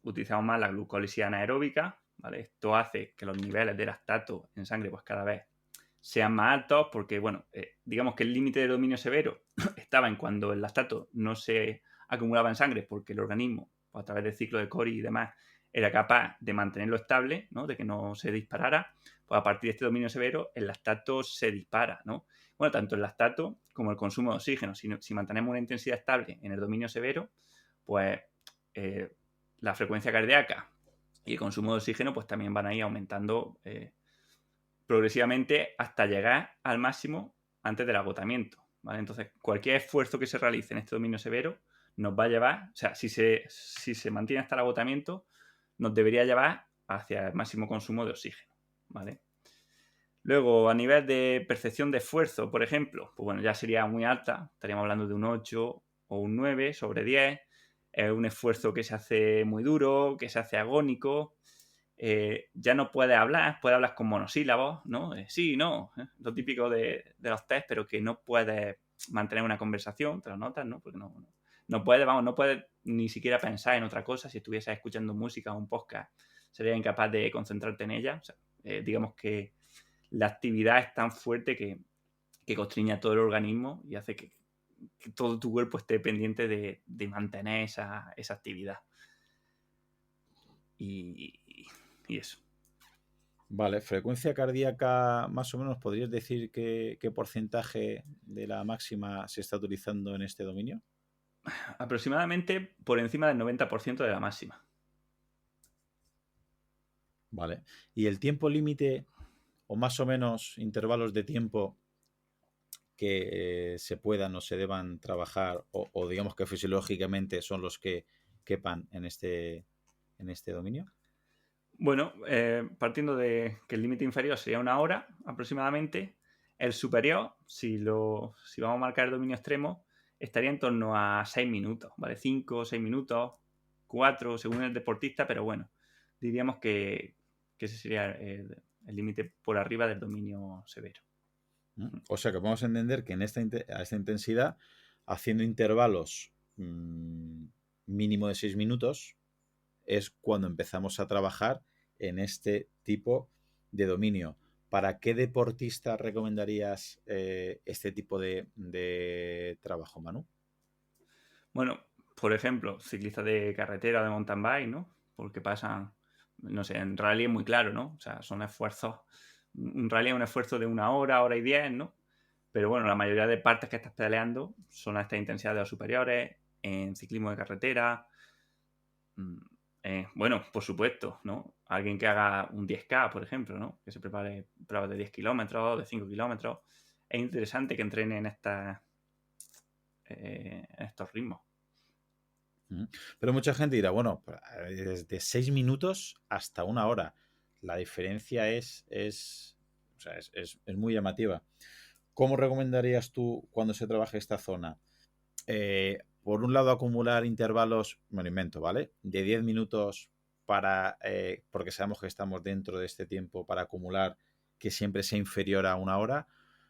utilizamos más la glucólisis anaeróbica, ¿vale? Esto hace que los niveles de lactato en sangre pues cada vez sean más altos porque, bueno, digamos que el límite de dominio severo estaba en cuando el lactato no se acumulaba en sangre porque el organismo, pues, a través del ciclo de Cori y demás, era capaz de mantenerlo estable, ¿no? De que no se disparara. Pues a partir de este dominio severo, el lactato se dispara, ¿no? Bueno, tanto el lactato como el consumo de oxígeno. Si mantenemos una intensidad estable en el dominio severo, pues la frecuencia cardíaca y el consumo de oxígeno pues también van a ir aumentando progresivamente hasta llegar al máximo antes del agotamiento, ¿vale? Entonces, cualquier esfuerzo que se realice en este dominio severo nos va a llevar, o sea, si se mantiene hasta el agotamiento, nos debería llevar hacia el máximo consumo de oxígeno, ¿vale? Luego, a nivel de percepción de esfuerzo, por ejemplo, pues bueno, ya sería muy alta, estaríamos hablando de un 8 o un 9 sobre 10, es un esfuerzo que se hace muy duro, que se hace agónico, ya no puedes hablar con monosílabos, ¿no? Sí, no, lo típico de los test, pero que no puedes mantener una conversación, te lo notas, ¿no? Porque no no puedes ni siquiera pensar en otra cosa. Si estuvieses escuchando música o un podcast, serías incapaz de concentrarte en ella. O sea, digamos que la actividad es tan fuerte que constriña todo el organismo y hace que todo tu cuerpo esté pendiente de mantener esa actividad. Y eso. Vale, frecuencia cardíaca, más o menos, ¿podrías decir qué porcentaje de la máxima se está utilizando en este dominio? Aproximadamente por encima del 90% de la máxima. Vale. ¿Y el tiempo límite o más o menos intervalos de tiempo que se puedan o se deban trabajar o digamos que fisiológicamente son los que quepan en este dominio? Bueno, partiendo de que el límite inferior sería 1 hora aproximadamente, el superior, si vamos a marcar el dominio extremo, estaría en torno a 6 minutos, ¿vale? 5, 6 minutos, 4, según el deportista, pero bueno, diríamos que ese sería el límite por arriba del dominio severo. O sea que podemos entender que a esta intensidad, haciendo intervalos mínimo de 6 minutos, es cuando empezamos a trabajar en este tipo de dominio. ¿Para qué deportista recomendarías este tipo de trabajo, Manu? Bueno, por ejemplo, ciclistas de carretera o de mountain bike, ¿no? Porque pasan, no sé, en rally es muy claro, ¿no? O sea, son esfuerzos, un rally es un esfuerzo de 1 hora, hora y 10, ¿no? Pero bueno, la mayoría de partes que estás peleando son a esta intensidad de los superiores, en ciclismo de carretera. Bueno, por supuesto, ¿no? Alguien que haga un 10K, por ejemplo, ¿no? Que se prepare pruebas de 10 kilómetros, de 5 kilómetros. Es interesante que entrene en estos ritmos. Pero mucha gente dirá, bueno, desde 6 minutos hasta 1 hora. La diferencia o sea, es muy llamativa. ¿Cómo recomendarías tú cuando se trabaje esta zona? Por un lado, acumular intervalos, me lo invento, ¿vale? De 10 minutos porque sabemos que estamos dentro de este tiempo para acumular que siempre sea inferior a 1 hora,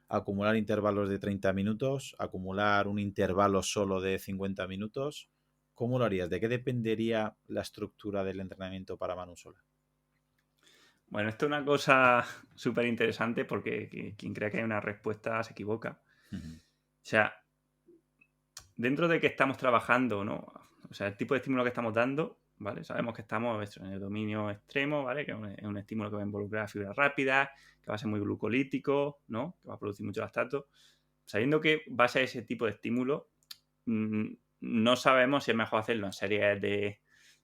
acumular intervalos de 30 minutos, acumular un intervalo solo de 50 minutos. ¿Cómo lo harías? ¿De qué dependería la estructura del entrenamiento para Manu Sola? Bueno, esto es una cosa súper interesante porque quien crea que hay una respuesta se equivoca. Uh-huh. O sea, dentro de que estamos trabajando, ¿no? O sea, el tipo de estímulo que estamos dando, ¿vale? Sabemos que estamos en el dominio extremo, ¿vale? Que es un estímulo que va a involucrar fibras rápidas, que va a ser muy glucolítico, ¿no? Que va a producir mucho lactato. Sabiendo que va a ser ese tipo de estímulo, no sabemos si es mejor hacerlo en series de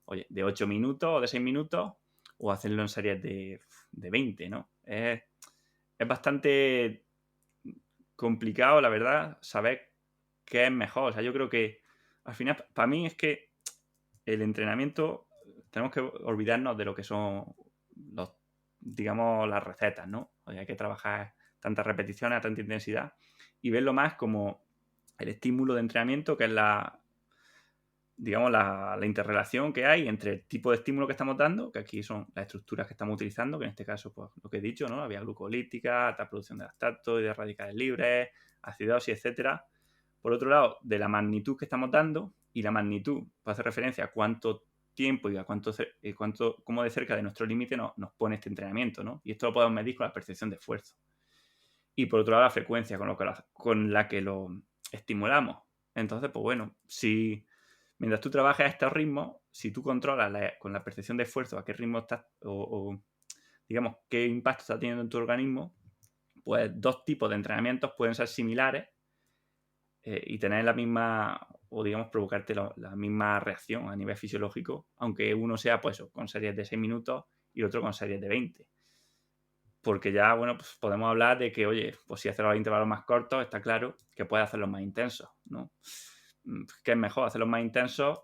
8 minutos o de 6 minutos o hacerlo en series de 20, ¿no? Es bastante complicado, la verdad, saber qué es mejor. O sea, yo creo que al final, para mí es que el entrenamiento, tenemos que olvidarnos de lo que son digamos, las recetas, ¿no? O sea, hay que trabajar tantas repeticiones a tanta intensidad y verlo más como el estímulo de entrenamiento, que es digamos, la interrelación que hay entre el tipo de estímulo que estamos dando, que aquí son las estructuras que estamos utilizando, que en este caso, pues lo que he dicho, ¿no? La vía glucolítica, alta producción de lactato y de radicales libres, acidosis, etcétera. Por otro lado, de la magnitud que estamos dando, y la magnitud puede hacer referencia a cuánto tiempo y a cómo de cerca de nuestro límite nos pone este entrenamiento, ¿no? Y esto lo podemos medir con la percepción de esfuerzo. Y por otro lado, la frecuencia con la que lo estimulamos. Entonces, pues bueno, mientras tú trabajas a estos ritmos, si tú controlas con la percepción de esfuerzo a qué ritmo estás o digamos, qué impacto está teniendo en tu organismo, pues dos tipos de entrenamientos pueden ser similares y tener la misma, o digamos, provocarte la misma reacción a nivel fisiológico, aunque uno sea, pues, con series de 6 minutos y otro con series de 20. Porque ya, bueno, pues podemos hablar de que, oye, pues si haces los intervalos más cortos, está claro que puedes hacerlos más intensos, ¿no? ¿Qué es mejor, hacerlos más intensos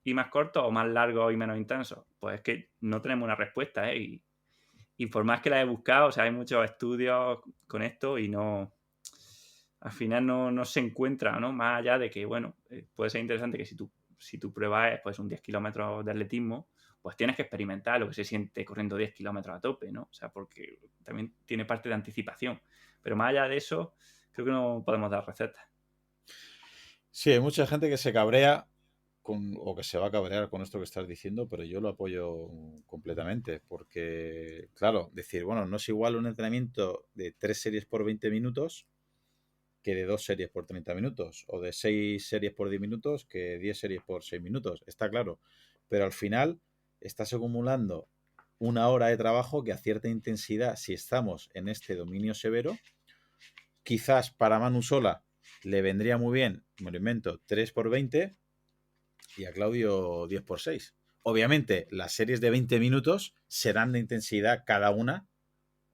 y más cortos o más largos y menos intensos? Pues es que no tenemos una respuesta, ¿eh? Y por más que la he buscado, o sea, hay muchos estudios con esto y al final no se encuentra, ¿no? Más allá de que, bueno, puede ser interesante que si tu prueba es pues un 10 kilómetros de atletismo, pues tienes que experimentar lo que se siente corriendo 10 kilómetros a tope, ¿no? O sea, porque también tiene parte de anticipación. Pero más allá de eso, creo que no podemos dar recetas. Sí, hay mucha gente que se cabrea o que se va a cabrear con esto que estás diciendo, pero yo lo apoyo completamente, porque, claro, decir, bueno, no es igual un entrenamiento de 3 series por 20 minutos que de 2 series por 30 minutos, o de 6 series por 10 minutos que 10 series por 6 minutos, está claro. Pero al final estás acumulando una hora de trabajo que a cierta intensidad, si estamos en este dominio severo, quizás para Manu Sola le vendría muy bien, me lo invento, 3 por 20 y a Claudio 10 por 6. Obviamente, las series de 20 minutos serán de intensidad cada una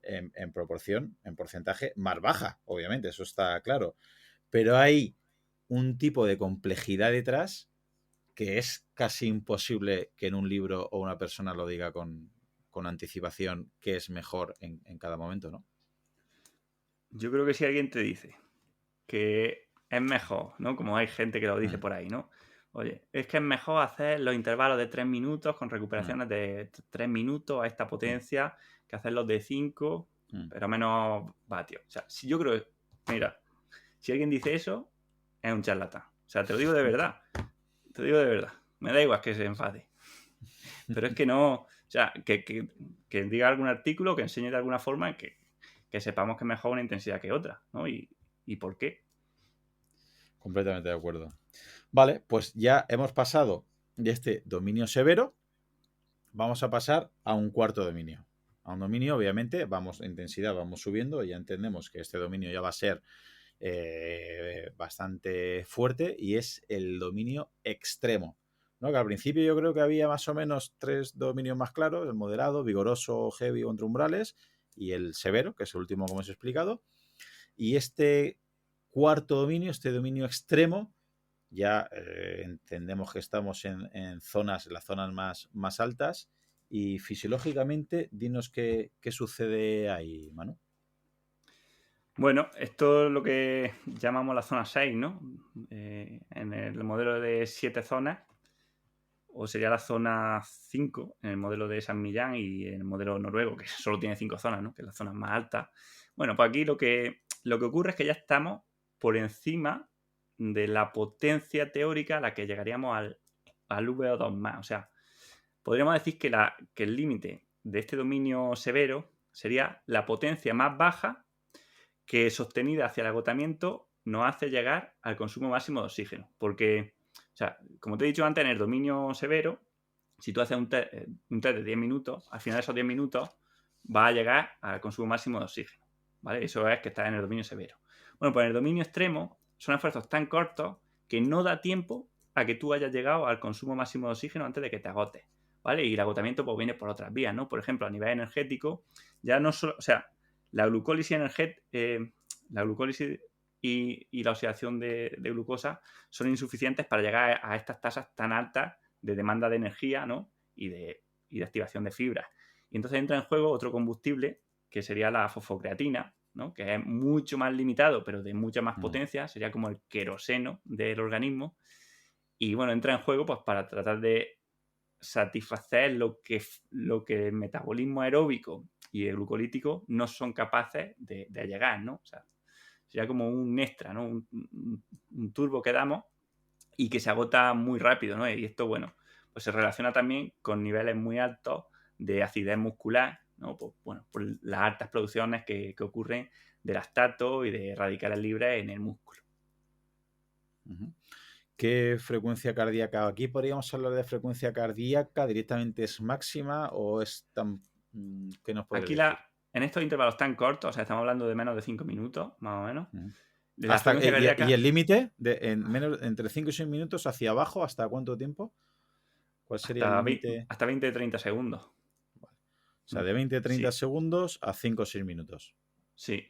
en proporción, en porcentaje más baja, obviamente, eso está claro. Pero hay un tipo de complejidad detrás que es casi imposible que en un libro o una persona lo diga con anticipación que es mejor en cada momento, ¿no? Yo creo que si alguien te dice que es mejor, ¿no? Como hay gente que lo dice Mm, por ahí, ¿no? Oye, es que es mejor hacer los intervalos de 3 minutos con mm, recuperaciones de 3 minutos a esta mm, potencia que hacerlos de 5, mm. pero menos vatios. O sea, si yo creo, mira, si alguien dice eso, es un charlatán. O sea, te lo digo de verdad. Te lo digo de verdad. Me da igual que se enfade. Pero es que no, o sea, que diga algún artículo, que enseñe de alguna forma que sepamos que es mejor una intensidad que otra, ¿no? ¿Y por qué? Completamente de acuerdo. Vale, pues ya hemos pasado de este dominio severo, vamos a pasar a un cuarto dominio. A un dominio, obviamente, vamos en intensidad, vamos subiendo, y ya entendemos que este dominio ya va a ser bastante fuerte, y es el dominio extremo, ¿no? Que al principio yo creo que había más o menos 3 dominios más claros: el moderado, vigoroso, heavy o entre umbrales, y el severo, que es el último que hemos explicado. Y este cuarto dominio, este dominio extremo, ya entendemos que estamos en zonas, las zonas más altas. Y fisiológicamente, dinos qué sucede ahí, Manu. Bueno, esto es lo que llamamos la zona 6, ¿no? En el modelo de 7 zonas, o sería la zona 5 en el modelo de San Millán y en el modelo noruego, que solo tiene 5 zonas, ¿no? Que es la zona más alta. Bueno, pues aquí lo que ocurre es que ya estamos por encima de la potencia teórica a la que llegaríamos al VO2 más. O sea, podríamos decir que el límite de este dominio severo sería la potencia más baja que sostenida hacia el agotamiento nos hace llegar al consumo máximo de oxígeno. Porque, o sea, como te he dicho antes, en el dominio severo, si tú haces un test de 10 minutos, al final de esos 10 minutos va a llegar al consumo máximo de oxígeno. ¿Vale? Eso es que estás en el dominio severo. Bueno, pues en el dominio extremo son esfuerzos tan cortos que no da tiempo a que tú hayas llegado al consumo máximo de oxígeno antes de que te agotes. ¿Vale? Y el agotamiento pues viene por otras vías, ¿no? Por ejemplo, a nivel energético, ya no solo, o sea, la glucólisis y la oxidación de glucosa son insuficientes para llegar a estas tasas tan altas de demanda de energía, ¿no? y de activación de fibras. Y entonces entra en juego otro combustible que sería la fosfocreatina, ¿no? Que es mucho más limitado, pero de mucha más potencia, sería como el queroseno del organismo. Y bueno, entra en juego pues para tratar de satisfacer lo que el metabolismo aeróbico y el glucolítico no son capaces de llegar, ¿no? O sea, sería como un extra, ¿no? Un turbo que damos y que se agota muy rápido, ¿no? Y esto, bueno, pues se relaciona también con niveles muy altos de acidez muscular, ¿no? Pues, bueno, por las altas producciones que ocurren de lactato y de radicales libres en el músculo. ¿Qué frecuencia cardíaca? Aquí podríamos hablar de frecuencia cardíaca, directamente es máxima o es tan... ¿Qué nos puedes Aquí decir? en estos intervalos tan cortos, o sea, estamos hablando de menos de 5 minutos, más o menos, de la Hasta, frecuencia y cardíaca el límite, entre 5 y 6 minutos hacia abajo, ¿hasta cuánto tiempo? ¿Cuál sería el límite? hasta 20-30 segundos. Vale. O sea, de 20 a 30 Sí, segundos a 5 o 6 minutos. sí,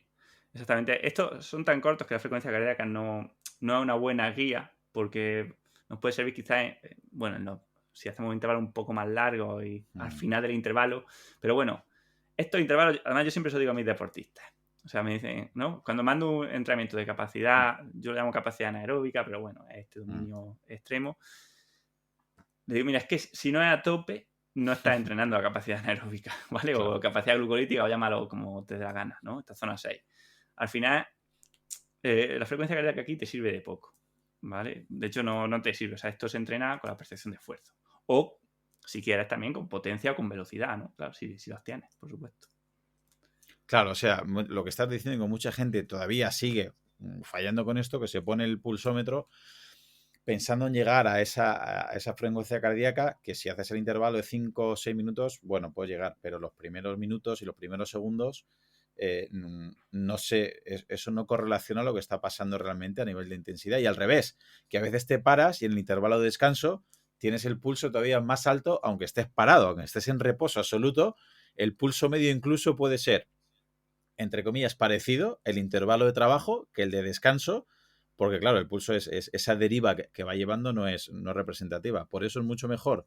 exactamente. Estos son tan cortos que la frecuencia cardíaca no es una buena guía porque nos puede servir quizás, bueno, si hacemos un intervalo un poco más largo y al final del intervalo. Pero bueno, estos intervalos, además yo siempre se lo digo a mis deportistas. O sea, me dicen, ¿no? Cuando mando un entrenamiento de capacidad, yo lo llamo capacidad anaeróbica, pero bueno, es este dominio extremo. Le digo, mira, es que si no es a tope, no estás entrenando a capacidad anaeróbica, ¿vale? Claro. O capacidad glucolítica, o llámalo como te dé la gana, ¿no? Esta zona 6. Al final, la frecuencia cardíaca aquí te sirve de poco. O sea, si ¿vale? De hecho, no te sirve. O sea, esto se entrena con la percepción de esfuerzo. O, si quieres, también con potencia o con velocidad, ¿no? Claro, si los tienes, por supuesto. Claro, o sea, lo que estás diciendo es que mucha gente todavía sigue fallando con esto, que se pone el pulsómetro pensando en llegar a esa frecuencia cardíaca, que si haces el intervalo de 5 o 6 minutos, bueno, puedes llegar, pero los primeros minutos y los primeros segundos, no sé, eso no correlaciona a lo que está pasando realmente a nivel de intensidad. Y al revés, que a veces te paras y en el intervalo de descanso tienes el pulso todavía más alto, aunque estés parado, aunque estés en reposo absoluto, el pulso medio incluso puede ser, entre comillas, parecido el intervalo de trabajo que el de descanso, porque claro, el pulso es esa deriva que va llevando no es representativa. Por eso es mucho mejor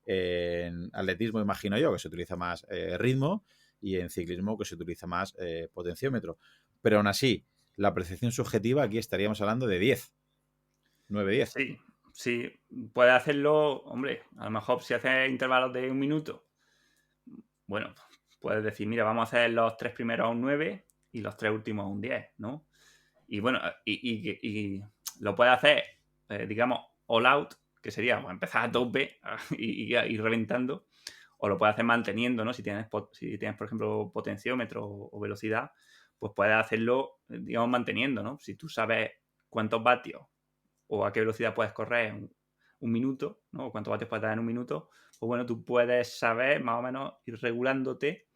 en atletismo, imagino yo, que se utiliza más ritmo, y en ciclismo que se utiliza más potenciómetro. Pero aún así, la percepción subjetiva aquí estaríamos hablando de 10, 9-10. Sí, puedes hacerlo, hombre, a lo mejor si haces intervalos de 1 minuto, bueno, puedes decir, mira, vamos a hacer los 3 primeros a un 9 y los 3 últimos a un 10, ¿no? Y bueno, y lo puedes hacer, digamos, all out, que sería pues, empezar a tope y ir reventando, o lo puedes hacer manteniendo, ¿no? Si tienes, por ejemplo, potenciómetro o velocidad, pues puedes hacerlo, digamos, manteniendo, ¿no? Si tú sabes cuántos vatios o a qué velocidad puedes correr en 1 minuto, ¿no? O cuántos vatios puedes dar en 1 minuto, pues bueno, tú puedes saber más o menos ir regulándote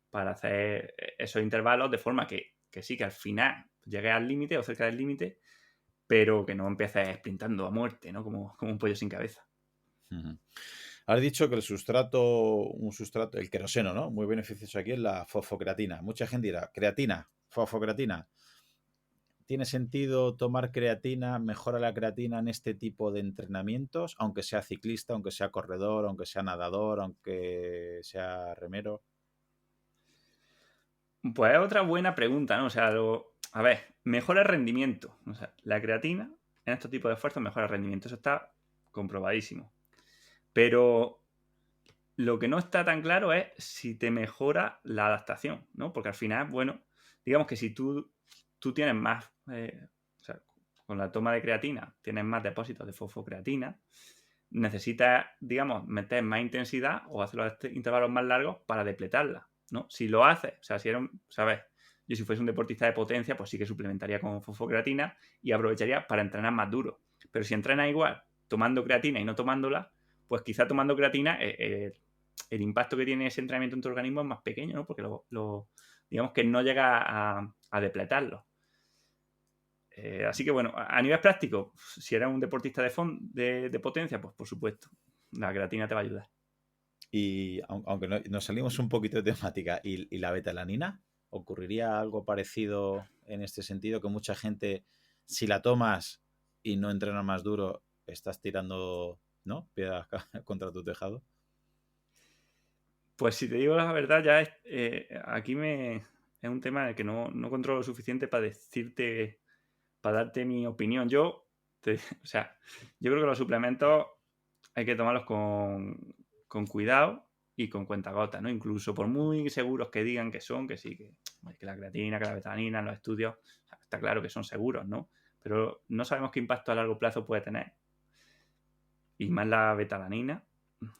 para hacer esos intervalos de forma que sí, que al final llegues al límite o cerca del límite, pero que no empieces sprintando a muerte, ¿no? Como un pollo sin cabeza. Uh-huh. Has dicho que un sustrato, el queroseno, ¿no? Muy beneficioso aquí es la fosfocreatina. Mucha gente dirá, creatina, fosfocreatina. ¿Tiene sentido tomar creatina, mejora la creatina en este tipo de entrenamientos, aunque sea ciclista, aunque sea corredor, aunque sea nadador, aunque sea remero? Pues es otra buena pregunta, ¿no? O sea, a ver, mejora el rendimiento. O sea, la creatina en estos tipos de esfuerzos mejora el rendimiento. Eso está comprobadísimo. Pero lo que no está tan claro es si te mejora la adaptación, ¿no? Porque al final, bueno, digamos que si tú tienes más, o sea, con la toma de creatina tienes más depósitos de fosfocreatina, necesitas, digamos, meter más intensidad o hacer los intervalos más largos para depletarla, ¿no? Si lo haces, o sea, si eres, ¿sabes? Yo si fuese un deportista de potencia, pues sí que suplementaría con fosfocreatina y aprovecharía para entrenar más duro. Pero si entrenas igual tomando creatina y no tomándola, pues quizá tomando creatina el impacto que tiene ese entrenamiento en tu organismo es más pequeño, ¿no? Porque digamos que no llega a depletarlo. Así que bueno, a nivel práctico, si eres un deportista de potencia, pues por supuesto, la creatina te va a ayudar. Y aunque nos salimos un poquito de temática, ¿y la betalanina? ¿Ocurriría algo parecido en este sentido? Que mucha gente, si la tomas y no entrenas más duro, estás tirando, ¿no?, piedras contra tu tejado. Pues si te digo la verdad, ya aquí es un tema en el que no controlo lo suficiente para decirte, para darte mi opinión. O sea, yo creo que los suplementos hay que tomarlos con cuidado y con cuentagotas, ¿no? Incluso por muy seguros que digan que son, que sí, que la creatina, que la betalanina en los estudios, o sea, está claro que son seguros, ¿no? Pero no sabemos qué impacto a largo plazo puede tener. Y más la betalanina,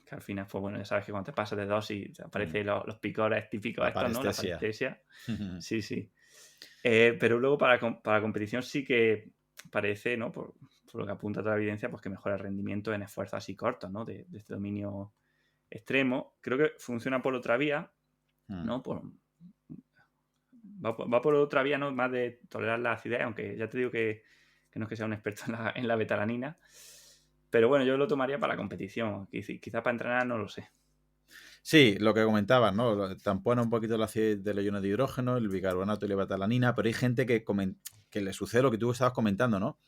que al final, pues bueno, ya sabes que cuando te pasas de dosis aparecen los picores típicos estos, ¿no? La parestesia. Sí, sí. Pero luego para competición sí que parece, ¿no? Por lo que apunta toda la evidencia, pues que mejora el rendimiento en esfuerzos así cortos, ¿no? De este dominio extremo. Creo que funciona por otra vía, ¿no? Va por otra vía, ¿no? Más de tolerar la acidez, aunque ya te digo que no es que sea un experto en la betalanina. Pero bueno, yo lo tomaría para la competición. Quizá para entrenar no lo sé. Sí, lo que comentabas, ¿no? Tampona un poquito la acidez del iono de hidrógeno, el bicarbonato y la betalanina, pero hay gente que le sucede lo que tú estabas comentando, ¿no?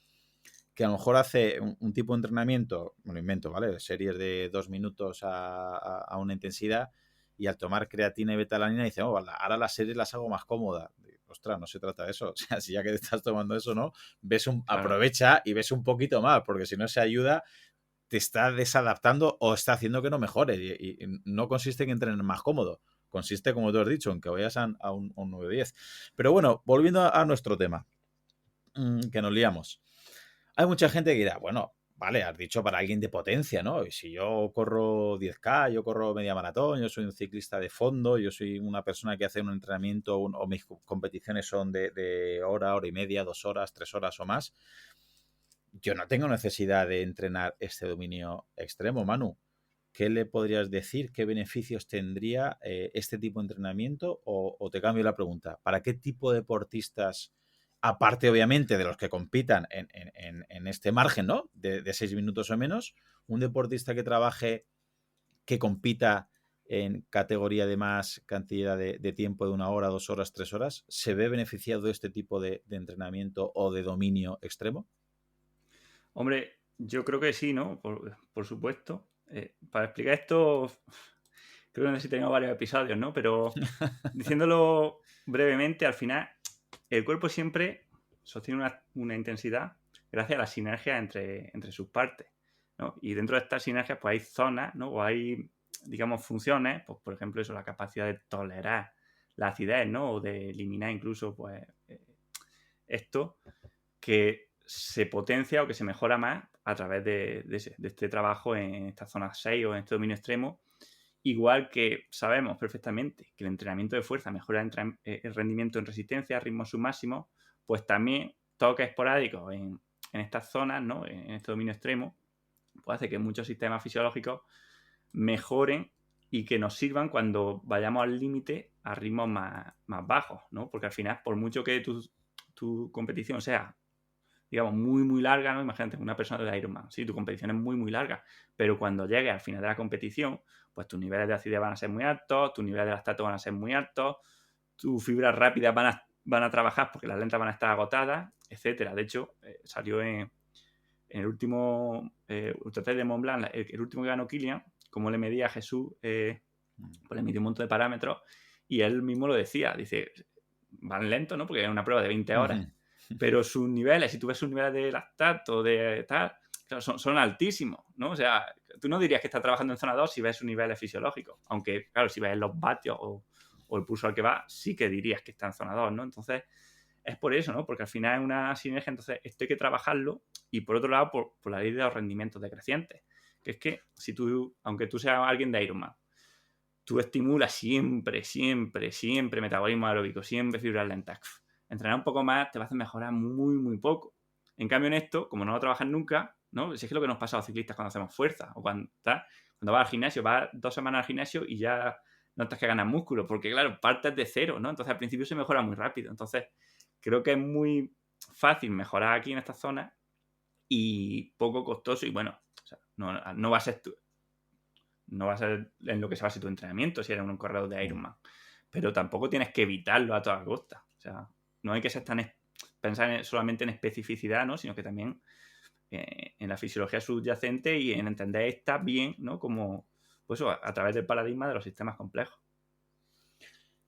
Que a lo mejor hace un tipo de entrenamiento, me lo invento, ¿vale? Series de 2 minutos a una intensidad, y al tomar creatina y betalanina dice, oh, ahora las series las hago más cómodas. Ostras, no se trata de eso. O sea, si ya que te estás tomando eso, ¿no? Claro. Aprovecha y ves un poquito más, porque si no se ayuda, te está desadaptando o está haciendo que no mejores. Y no consiste en entrenar más cómodo. Consiste, como tú has dicho, en que vayas a un 9-10. Pero bueno, volviendo a nuestro tema, que nos liamos. Hay mucha gente que dirá, bueno, vale, has dicho para alguien de potencia, ¿no? Y si yo corro 10K, yo corro media maratón, yo soy un ciclista de fondo, yo soy una persona que hace un entrenamiento o mis competiciones son de hora y media, 2 horas, 3 horas o más. Yo no tengo necesidad de entrenar este dominio extremo, Manu. ¿Qué le podrías decir? ¿Qué beneficios tendría este tipo de entrenamiento? O te cambio la pregunta. ¿Para qué tipo de deportistas, aparte obviamente de los que compitan en este margen, ¿no? De 6 minutos o menos, un deportista que trabaje, que compita en categoría de más cantidad de tiempo de 1 hora, 2 horas, 3 horas, ¿se ve beneficiado de este tipo de entrenamiento o de dominio extremo? Hombre, yo creo que sí, ¿no? Por supuesto. Para explicar esto, creo que necesitaríamos varios episodios, ¿no? Pero diciéndolo brevemente, al final, el cuerpo siempre sostiene una intensidad gracias a la sinergia entre sus partes, ¿no? Y dentro de estas sinergias, pues hay zonas, ¿no? O hay, digamos, funciones, pues por ejemplo, eso, la capacidad de tolerar la acidez, ¿no? O de eliminar incluso, pues, esto que se potencia o que se mejora más a través de este trabajo en estas zonas 6 o en este dominio extremo. Igual que sabemos perfectamente que el entrenamiento de fuerza mejora el rendimiento en resistencia a ritmos submáximos, pues también toques esporádicos en estas zonas, ¿no? En este dominio extremo, pues hace que muchos sistemas fisiológicos mejoren y que nos sirvan cuando vayamos al límite a ritmos más bajos, ¿no? Porque al final, por mucho que tu competición sea, digamos, muy, muy larga, ¿no? Imagínate, una persona de Ironman, sí, tu competición es muy, muy larga, pero cuando llegues al final de la competición, pues tus niveles de acidez van a ser muy altos, tus niveles de lactato van a ser muy altos, tus fibras rápidas van a trabajar porque las lentas van a estar agotadas, etcétera. De hecho, salió en el último Ultra Trail de Mont Blanc, el último que ganó Kilian, como le medía a Jesús, pues le midió un montón de parámetros y él mismo lo decía, dice, van lento, ¿no? Porque es una prueba de 20 horas, pero sus niveles, si tú ves sus niveles de lactato, de tal, claro, son altísimos, ¿no? O sea, tú no dirías que está trabajando en zona 2 si ves sus niveles fisiológicos, aunque, claro, si ves los vatios o el pulso al que va, sí que dirías que está en zona 2, ¿no? Entonces, es por eso, ¿no? Porque al final es una sinergia, entonces esto hay que trabajarlo y por otro lado, por la ley de los rendimientos decrecientes, que es que si tú, aunque tú seas alguien de Ironman, tú estimulas siempre, siempre, siempre metabolismo aeróbico, siempre fibras lentas. Entrenar un poco más te va a hacer mejorar muy, muy poco. En cambio, en esto, como no lo trabajas nunca, ¿no? Si es que lo que nos pasa a los ciclistas cuando hacemos fuerza o cuando vas al gimnasio, vas 2 semanas al gimnasio y ya notas que ganas músculo, porque claro, partes de cero, ¿no? Entonces al principio se mejora muy rápido. Entonces creo que es muy fácil mejorar aquí en esta zona y poco costoso y bueno, o sea, no va a ser no va a ser en lo que se base tu entrenamiento si eres un corredor de Ironman. Pero tampoco tienes que evitarlo a toda costa. O sea, no hay que ser pensar solamente en especificidad, ¿no? Sino que también en la fisiología subyacente y en entender esta bien, ¿no? Como, pues a través del paradigma de los sistemas complejos.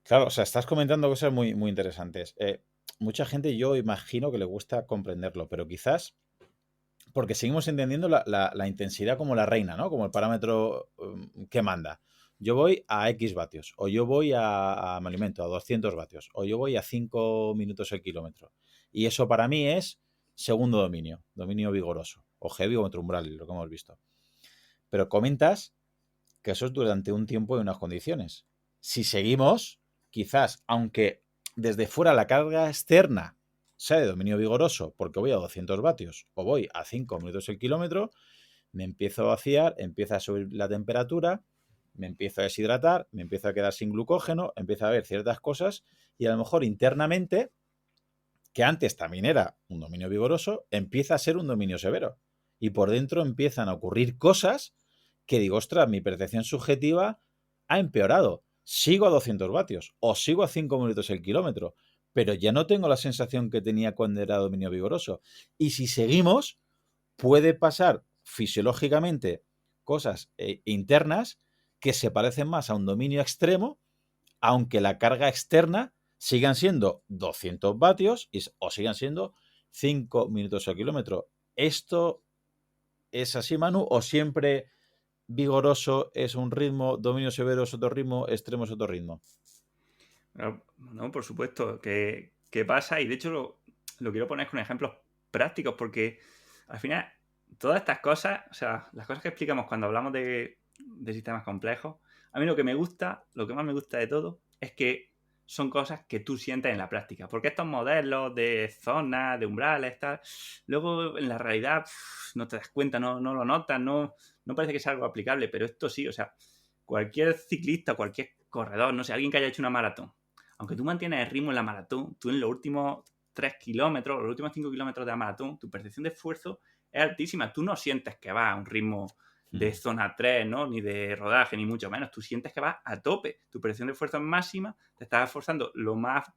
Claro, o sea, estás comentando cosas muy, muy interesantes. Mucha gente, yo imagino que le gusta comprenderlo, pero quizás porque seguimos entendiendo la intensidad como la reina, ¿no? Como el parámetro que manda. Yo voy a X vatios, o yo voy me alimento a 200 vatios, o yo voy a 5 minutos el kilómetro. Y eso para mí es segundo dominio vigoroso, o heavy o umbral, lo que hemos visto. Pero comentas que eso es durante un tiempo y unas condiciones. Si seguimos, quizás, aunque desde fuera la carga externa sea de dominio vigoroso, porque voy a 200 vatios o voy a 5 minutos el kilómetro, me empiezo a vaciar, empieza a subir la temperatura, me empiezo a deshidratar, me empiezo a quedar sin glucógeno, empieza a haber ciertas cosas y a lo mejor internamente, que antes también era un dominio vigoroso, empieza a ser un dominio severo. Y por dentro empiezan a ocurrir cosas que digo, ostras, mi percepción subjetiva ha empeorado. Sigo a 200 vatios o sigo a 5 minutos el kilómetro, pero ya no tengo la sensación que tenía cuando era dominio vigoroso. Y si seguimos, puede pasar fisiológicamente cosas internas que se parecen más a un dominio extremo, aunque la carga externa sigan siendo 200 vatios o sigan siendo 5 minutos al kilómetro. ¿Esto es así, Manu? ¿O siempre vigoroso es un ritmo, dominio severo es otro ritmo, extremo es otro ritmo? No, por supuesto que pasa y de hecho lo quiero poner con ejemplos prácticos porque al final, todas estas cosas, o sea, las cosas que explicamos cuando hablamos de sistemas complejos, a mí lo que más me gusta de todo, es que son cosas que tú sientes en la práctica. Porque estos modelos de zonas, de umbrales, tal, luego en la realidad no te das cuenta, no lo notas, no parece que sea algo aplicable, pero esto sí, o sea, cualquier ciclista, cualquier corredor, no sé, alguien que haya hecho una maratón, aunque tú mantienes el ritmo en la maratón, tú en los últimos 3 kilómetros, los últimos 5 kilómetros de la maratón, tu percepción de esfuerzo es altísima. Tú no sientes que vas a un ritmo de zona 3, ¿no? Ni de rodaje, ni mucho menos. Tú sientes que vas a tope. Tu percepción de esfuerzo es máxima, te estás esforzando lo más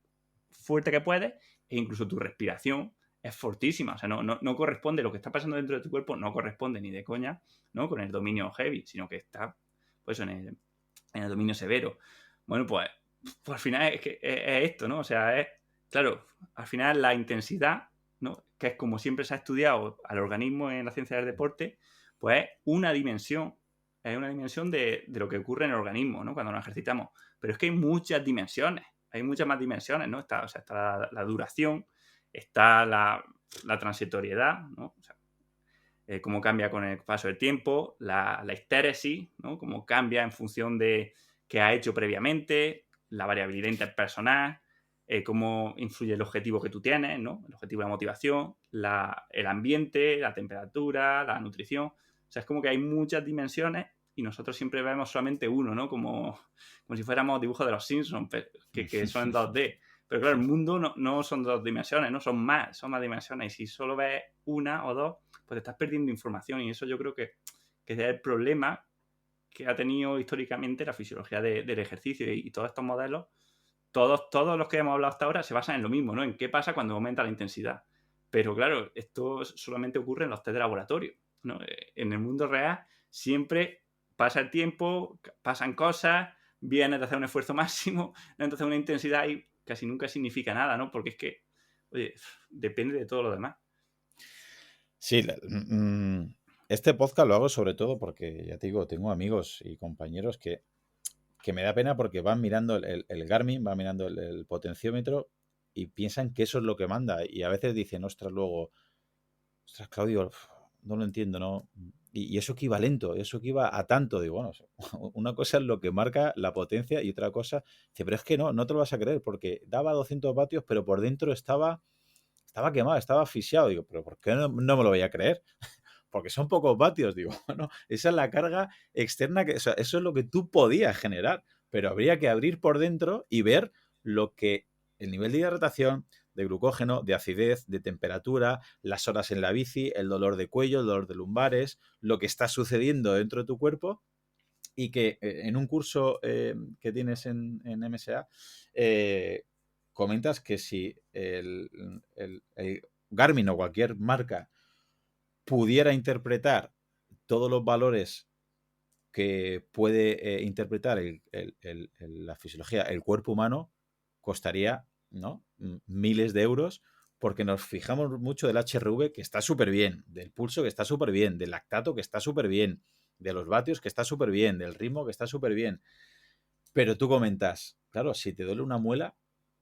fuerte que puedes e incluso tu respiración es fortísima. O sea, no corresponde, lo que está pasando dentro de tu cuerpo no corresponde ni de coña, ¿no? Con el dominio heavy, sino que está, pues, en el dominio severo. Bueno, pues al final es que es esto, ¿no? O sea, claro, al final la intensidad, ¿no? Que es como siempre se ha estudiado al organismo en la ciencia del deporte, pues es una dimensión de lo que ocurre en el organismo, ¿no? Cuando nos ejercitamos. Pero es que hay muchas dimensiones, hay muchas más dimensiones, ¿no? Está la duración, está la transitoriedad, ¿no? O sea, cómo cambia con el paso del tiempo, la histéresis, ¿no? Cómo cambia en función de qué ha hecho previamente, la variabilidad interpersonal, cómo influye el objetivo que tú tienes, ¿no? El objetivo de la motivación, el ambiente, la temperatura, la nutrición. O sea, es como que hay muchas dimensiones y nosotros siempre vemos solamente uno, ¿no? Como si fuéramos dibujos de los Simpsons, que son en 2D. Pero claro, el mundo no son 2 dimensiones, ¿no? Son más dimensiones. Y si solo ves una o dos, pues te estás perdiendo información. Y eso yo creo que es el problema que ha tenido históricamente la fisiología del ejercicio y todos estos modelos. Todos los que hemos hablado hasta ahora se basan en lo mismo, ¿no? En qué pasa cuando aumenta la intensidad. Pero claro, esto solamente ocurre en los test de laboratorio, ¿no? En el mundo real siempre pasa el tiempo, pasan cosas, vienes de hacer un esfuerzo máximo, ¿no? Entonces una intensidad ahí casi nunca significa nada, ¿no? Porque es que, oye, depende de todo lo demás. Sí, este podcast lo hago sobre todo porque, ya te digo, tengo amigos y compañeros que me da pena porque van mirando el Garmin, van mirando el potenciómetro y piensan que eso es lo que manda. Y a veces dicen, ostras, Claudio, no lo entiendo, ¿no? Y eso equivalente, eso equiva a tanto. Digo, bueno, una cosa es lo que marca la potencia y otra cosa, dice, pero es que no te lo vas a creer porque daba 200 vatios, pero por dentro estaba quemado, estaba asfixiado. Digo, pero ¿por qué no me lo voy a creer? Porque son pocos vatios, digo, no, esa es la carga externa, o sea, eso es lo que tú podías generar, pero habría que abrir por dentro y ver lo que el nivel de hidratación, de glucógeno, de acidez, de temperatura, las horas en la bici, el dolor de cuello, el dolor de lumbares, lo que está sucediendo dentro de tu cuerpo y que en un curso que tienes en MSA comentas que si el Garmin o cualquier marca pudiera interpretar todos los valores que puede interpretar la fisiología, el cuerpo humano, costaría, ¿no?, miles de euros, porque nos fijamos mucho del HRV, que está súper bien, del pulso, que está súper bien, del lactato, que está súper bien, de los vatios, que está súper bien, del ritmo, que está súper bien. Pero tú comentas, claro, si te duele una muela,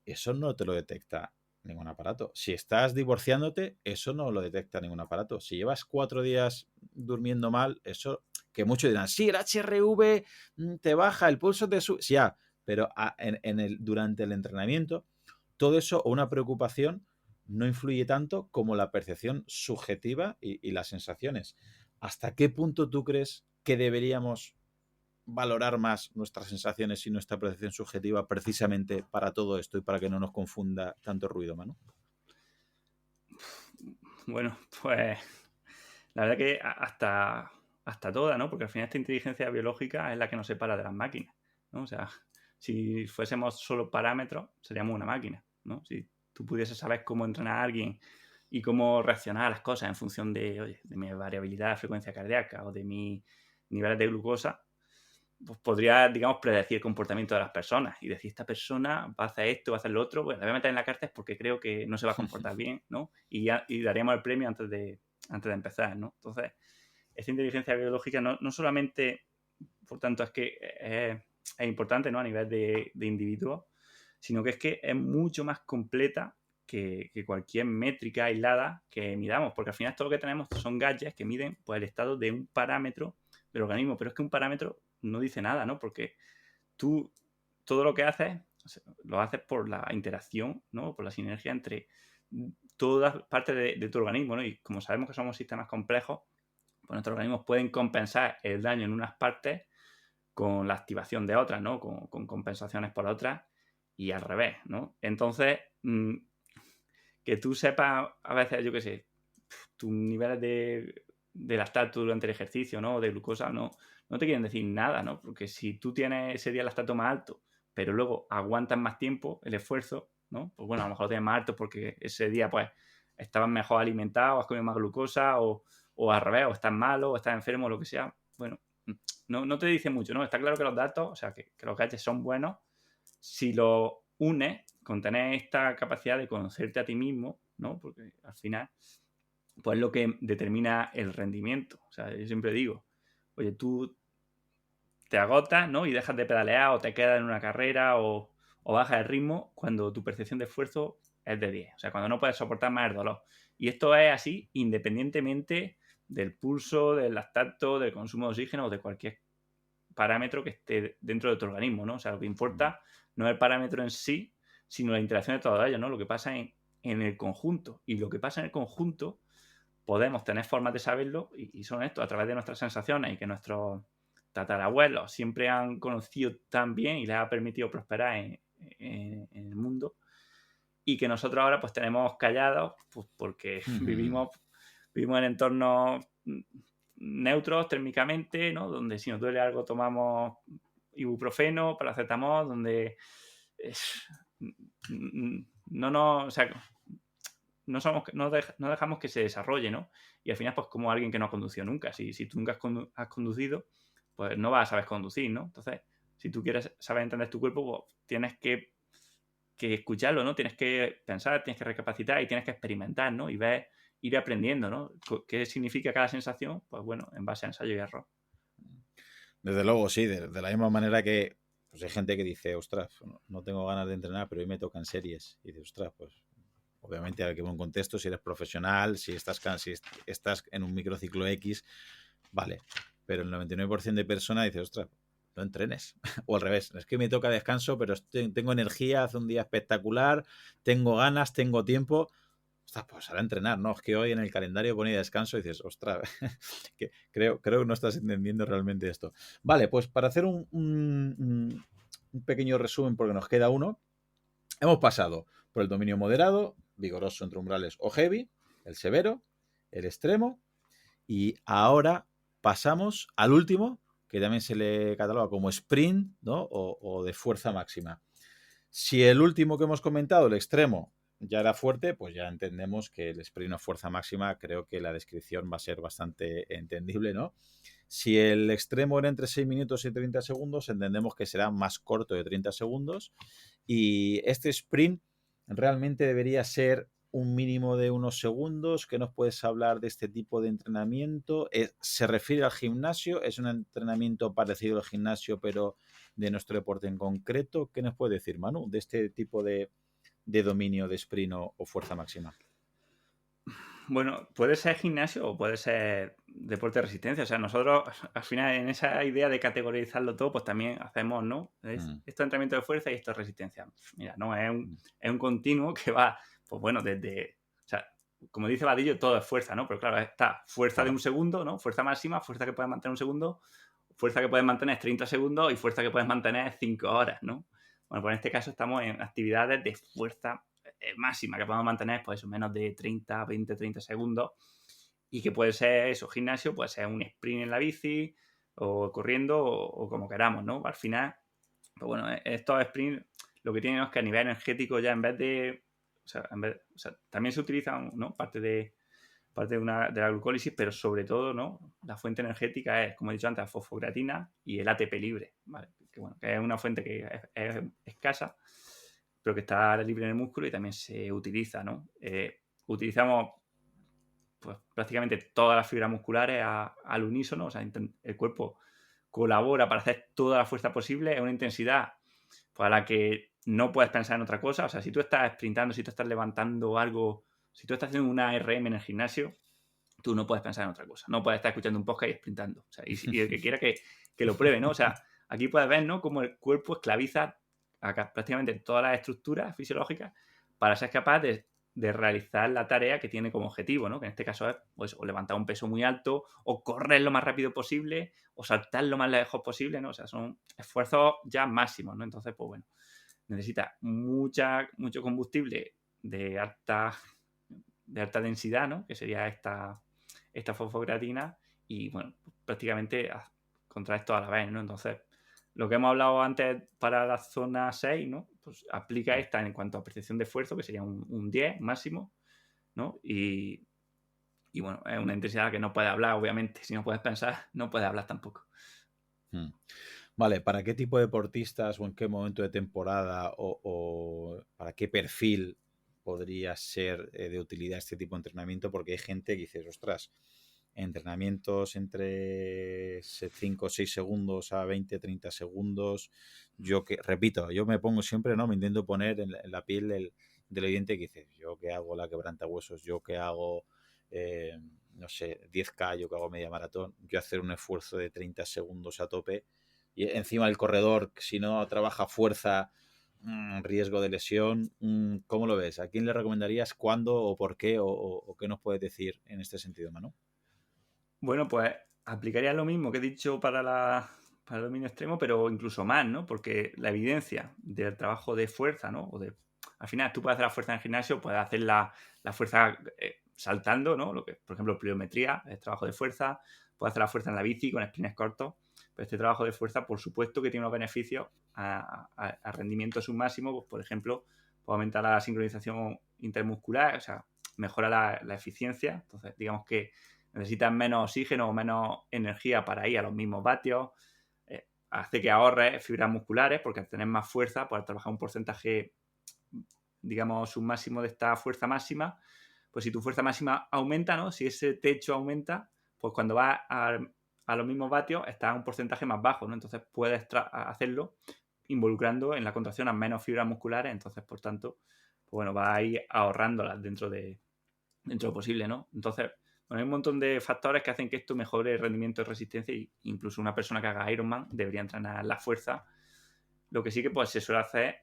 eso no te lo detecta ningún aparato. Si estás divorciándote, eso no lo detecta ningún aparato. Si llevas 4 días durmiendo mal, eso, que muchos dirán, sí, el HRV te baja, el pulso te sube, sí, ya, pero durante el entrenamiento, todo eso o una preocupación no influye tanto como la percepción subjetiva y las sensaciones. ¿Hasta qué punto tú crees que deberíamos valorar más nuestras sensaciones y nuestra percepción subjetiva precisamente para todo esto y para que no nos confunda tanto ruido, Manu? Bueno, pues la verdad que hasta toda, ¿no? Porque al final esta inteligencia biológica es la que nos separa de las máquinas, ¿no? O sea, si fuésemos solo parámetros, seríamos una máquina, ¿no? Si tú pudieses saber cómo entrenar a alguien y cómo reaccionar a las cosas en función de mi variabilidad de frecuencia cardíaca o de mis niveles de glucosa, pues podría, digamos, predecir el comportamiento de las personas y decir, esta persona va a hacer esto, va a hacer lo otro, bueno, la voy a meter en la cárcel porque creo que no se va a comportar bien, ¿no? Y daríamos el premio antes de empezar, ¿no? Entonces, esta inteligencia biológica no solamente, por tanto, es que es importante, ¿no?, a nivel de individuo, sino que es mucho más completa que cualquier métrica aislada que midamos, porque al final todo lo que tenemos son gadgets que miden pues, el estado de un parámetro del organismo, pero es que un parámetro no dice nada, ¿no? Porque tú todo lo que haces, o sea, lo haces por la interacción, ¿no? Por la sinergia entre todas partes de tu organismo, ¿no? Y como sabemos que somos sistemas complejos, pues nuestros organismos pueden compensar el daño en unas partes con la activación de otras, ¿no? Con compensaciones por otras y al revés, ¿no? Entonces, que tú sepas a veces, yo qué sé, tus niveles de lactato durante el ejercicio, ¿no? O de glucosa, no te quieren decir nada, ¿no? Porque si tú tienes ese día el lactato más alto, pero luego aguantas más tiempo el esfuerzo, ¿no? Pues bueno, a lo mejor lo tienes más alto porque ese día, pues, estabas mejor alimentado, has comido más glucosa, o al revés, o estás malo, o estás enfermo, o lo que sea. Bueno, no te dice mucho, ¿no? Está claro que los datos, o sea, que los gadgets son buenos si los unes con tener esta capacidad de conocerte a ti mismo, ¿no? Porque al final, pues es lo que determina el rendimiento. O sea, yo siempre digo, oye, tú te agotas, ¿no? Y dejas de pedalear o te quedas en una carrera o bajas el ritmo cuando tu percepción de esfuerzo es de 10. O sea, cuando no puedes soportar más el dolor. Y esto es así independientemente del pulso, del lactato, del consumo de oxígeno o de cualquier parámetro que esté dentro de tu organismo, ¿no? O sea, lo que importa no es el parámetro en sí, sino la interacción de todos ellos, ¿no? Lo que pasa en el conjunto. Y lo que pasa en el conjunto podemos tener formas de saberlo y son esto, a través de nuestras sensaciones y que nuestros tatarabuelos siempre han conocido tan bien y les ha permitido prosperar en el mundo y que nosotros ahora pues tenemos callados pues, porque vivimos en entornos neutros térmicamente, ¿no? Donde si nos duele algo tomamos ibuprofeno, paracetamol, donde o sea, no dejamos que se desarrolle, ¿no? Y al final, pues como alguien que no ha conducido nunca. Si tú nunca has conducido, pues no vas a saber conducir, ¿no? Entonces, si tú quieres saber entender tu cuerpo, pues tienes que escucharlo, ¿no? Tienes que pensar, tienes que recapacitar y tienes que experimentar, ¿no? Y ir aprendiendo, ¿no? ¿Qué significa cada sensación? Pues bueno, en base a ensayo y error. Desde luego, sí, de la misma manera que pues hay gente que dice, ostras, no tengo ganas de entrenar, pero hoy me tocan series. Y dice, ostras, pues obviamente hay que ver un contexto, si eres profesional, si estás en un microciclo X, vale. Pero el 99% de personas dice, ostras, no entrenes. O al revés, es que me toca descanso, pero tengo energía, hace un día espectacular, tengo ganas, tengo tiempo. Ostras, pues ahora entrenar, ¿no? Es que hoy en el calendario ponía descanso y dices, ostras, que creo que no estás entendiendo realmente esto. Vale, pues para hacer un pequeño resumen, porque nos queda uno, hemos pasado por el dominio moderado, vigoroso entre umbrales o heavy, el severo, el extremo, y ahora pasamos al último, que también se le cataloga como sprint, ¿no? O de fuerza máxima. Si el último que hemos comentado, el extremo, ya era fuerte, pues ya entendemos que el sprint o fuerza máxima, creo que la descripción va a ser bastante entendible, ¿no? Si el extremo era entre 6 minutos y 30 segundos, entendemos que será más corto de 30 segundos. Y este sprint realmente debería ser un mínimo de unos segundos. ¿Qué nos puedes hablar de este tipo de entrenamiento? ¿Se refiere al gimnasio? ¿Es un entrenamiento parecido al gimnasio, pero de nuestro deporte en concreto? ¿Qué nos puede decir, Manu, de este tipo de dominio de sprint o fuerza máxima? Bueno, puede ser gimnasio o puede ser deporte de resistencia. O sea, nosotros al final en esa idea de categorizarlo todo, pues también hacemos, ¿no? Esto es entrenamiento de fuerza y esto es resistencia. Mira, no, es un continuo que va, pues bueno, desde, o sea, como dice Vadillo, todo es fuerza, ¿no? Pero claro, está fuerza de un segundo, ¿no? Fuerza máxima, fuerza que puedes mantener un segundo, fuerza que puedes mantener 30 segundos y fuerza que puedes mantener 5 horas, ¿no? Bueno, pues en este caso estamos en actividades de fuerza máxima que podemos mantener pues menos de 30, 20, 30 segundos y que puede ser eso, gimnasio, puede ser un sprint en la bici o corriendo o como queramos, ¿no? Al final, pues bueno, estos sprints lo que tienen es que a nivel energético ya en vez de, o sea, también se utilizan, ¿no? Parte de la glucólisis, pero sobre todo, ¿no? La fuente energética es, como he dicho antes, la fosfocreatina y el ATP libre, ¿vale? Que bueno, que es una fuente que es escasa, pero que está libre en el músculo y también se utiliza, ¿no? Utilizamos pues, prácticamente todas las fibras musculares al unísono, o sea, el cuerpo colabora para hacer toda la fuerza posible, es una intensidad pues, a la que no puedes pensar en otra cosa. O sea, si tú estás sprintando, si tú estás levantando algo, si tú estás haciendo una RM en el gimnasio, tú no puedes pensar en otra cosa. No puedes estar escuchando un podcast y sprintando. O sea, y el que quiera que lo pruebe, ¿no? O sea, aquí puedes ver, ¿no?, cómo el cuerpo esclaviza prácticamente todas las estructuras fisiológicas para ser capaz de realizar la tarea que tiene como objetivo, ¿no? Que en este caso es, pues, o levantar un peso muy alto, o correr lo más rápido posible, o saltar lo más lejos posible, ¿no? O sea, son esfuerzos ya máximos, ¿no? Entonces, pues bueno, necesita mucho combustible de alta, densidad, ¿no? Que sería esta fosfocreatina, y bueno, prácticamente contraes toda la vez, ¿no? Entonces, lo que hemos hablado antes para la zona 6, ¿no?, pues aplica esta en cuanto a percepción de esfuerzo, que sería un 10 máximo, ¿no? Y bueno, es una intensidad que no puedes hablar, obviamente. Si no puedes pensar, no puedes hablar tampoco. Vale, ¿para qué tipo de deportistas o en qué momento de temporada o para qué perfil podría ser de utilidad este tipo de entrenamiento? Porque hay gente que dice, ostras, entrenamientos entre 5 o 6 segundos a 20, 30 segundos. Yo que, repito, yo me pongo siempre, ¿no? Me intento poner en la piel del oyente que dice, yo que hago la quebrantahuesos, yo que hago, no sé, 10K, yo que hago media maratón, yo hacer un esfuerzo de 30 segundos a tope y encima el corredor, si no trabaja fuerza, riesgo de lesión, ¿cómo lo ves? ¿A quién le recomendarías, cuándo o por qué o qué nos puedes decir en este sentido, Manu? Bueno, pues aplicaría lo mismo que he dicho para el dominio extremo, pero incluso más, ¿no? Porque la evidencia del trabajo de fuerza, ¿no? Al final, tú puedes hacer la fuerza en el gimnasio, puedes hacer la fuerza saltando, ¿no? Lo que, por ejemplo, pliometría es trabajo de fuerza, puedes hacer la fuerza en la bici con sprints cortos, pero este trabajo de fuerza, por supuesto que tiene unos beneficios a rendimiento submáximo. Pues, por ejemplo, puede aumentar la sincronización intermuscular, o sea, mejora la eficiencia. Entonces, digamos que necesitas menos oxígeno o menos energía para ir a los mismos vatios. Hace que ahorres fibras musculares, porque al tener más fuerza, puedes trabajar un porcentaje, digamos, submáximo de esta fuerza máxima. Pues si tu fuerza máxima aumenta, ¿no?, si ese techo aumenta, pues cuando vas a los mismos vatios estás a un porcentaje más bajo, ¿no? Entonces puedes hacerlo involucrando en la contracción a menos fibras musculares. Entonces, por tanto, pues bueno, vas a ir ahorrándolas dentro de lo posible, ¿no? Entonces, bueno, hay un montón de factores que hacen que esto mejore el rendimiento de resistencia, y incluso una persona que haga Ironman debería entrenar la fuerza. Lo que sí que, pues, se suele hacer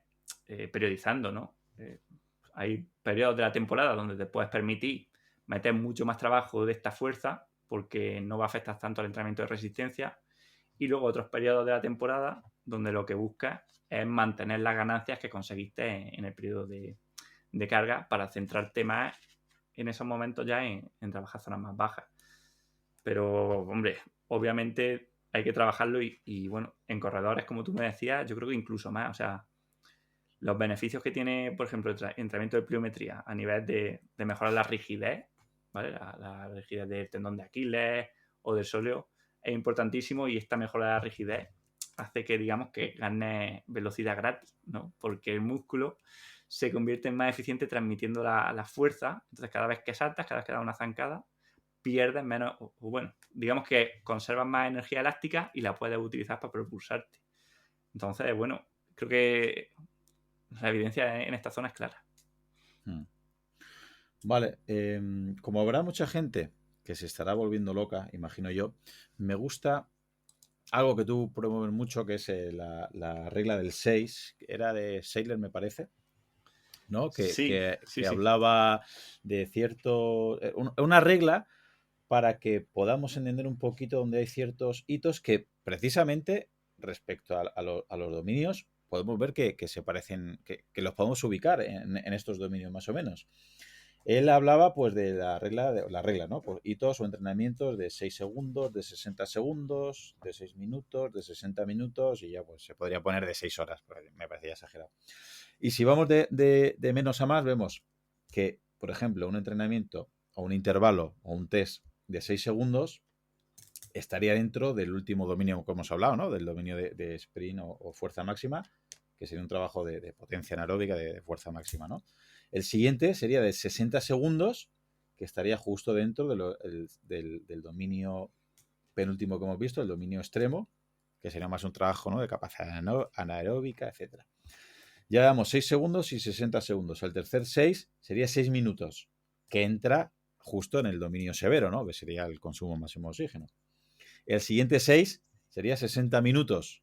periodizando, ¿no? Hay periodos de la temporada donde te puedes permitir meter mucho más trabajo de esta fuerza porque no va a afectar tanto al entrenamiento de resistencia, y luego otros periodos de la temporada donde lo que buscas es mantener las ganancias que conseguiste en el periodo de carga, para centrarte más en esos momentos ya en trabajar zonas más bajas. Pero, hombre, obviamente hay que trabajarlo y bueno, en corredores, como tú me decías, yo creo que incluso más. O sea, los beneficios que tiene, por ejemplo, el entrenamiento de pliometría a nivel de mejorar la rigidez, ¿vale? La rigidez del tendón de Aquiles o del sóleo es importantísimo, y esta mejora de la rigidez hace que, digamos, que gane velocidad gratis, ¿no? Porque el músculo se convierte en más eficiente transmitiendo la fuerza. Entonces, cada vez que saltas, cada vez que das una zancada, pierdes menos, o bueno, digamos que conservas más energía elástica y la puedes utilizar para propulsarte. Entonces, bueno, creo que la evidencia en esta zona es clara. Vale, como habrá mucha gente que se estará volviendo loca, imagino yo, me gusta algo que tú promueves mucho, que es la regla del 6, que era de Seiler, me parece, ¿no? Sí. Que hablaba de cierto... Una regla para que podamos entender un poquito dónde hay ciertos hitos que precisamente respecto a los dominios podemos ver que se parecen, que los podemos ubicar en estos dominios más o menos. Él hablaba pues de la regla, ¿no? Pues hitos o entrenamientos de 6 segundos, de 60 segundos, de 6 minutos, de 60 minutos, y ya pues se podría poner de 6 horas, me parecía exagerado. Y si vamos de menos a más, vemos que, por ejemplo, un entrenamiento o un intervalo o un test de 6 segundos estaría dentro del último dominio que hemos hablado, ¿no? Del dominio de sprint o fuerza máxima, que sería un trabajo de potencia anaeróbica, de fuerza máxima, ¿no? El siguiente sería de 60 segundos, que estaría justo dentro del dominio penúltimo que hemos visto, el dominio extremo, que sería más un trabajo, ¿no?, de capacidad anaeróbica, etc. Ya damos 6 segundos y 60 segundos. El tercer 6 sería 6 minutos, que entra justo en el dominio severo, ¿no? Que sería el consumo máximo de oxígeno. El siguiente 6 sería 60 minutos,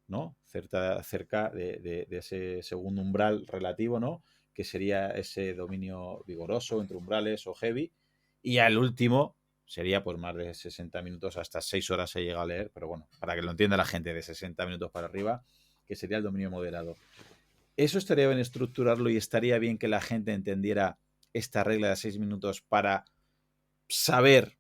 ¿no? Cerca de ese segundo umbral relativo, ¿no? Que sería ese dominio vigoroso entre umbrales o heavy. Y al último sería pues más de 60 minutos, hasta 6 horas se llega a leer, pero bueno, para que lo entienda la gente, de 60 minutos para arriba, que sería el dominio moderado. Eso estaría bien estructurarlo y estaría bien que la gente entendiera esta regla de 6 minutos para saber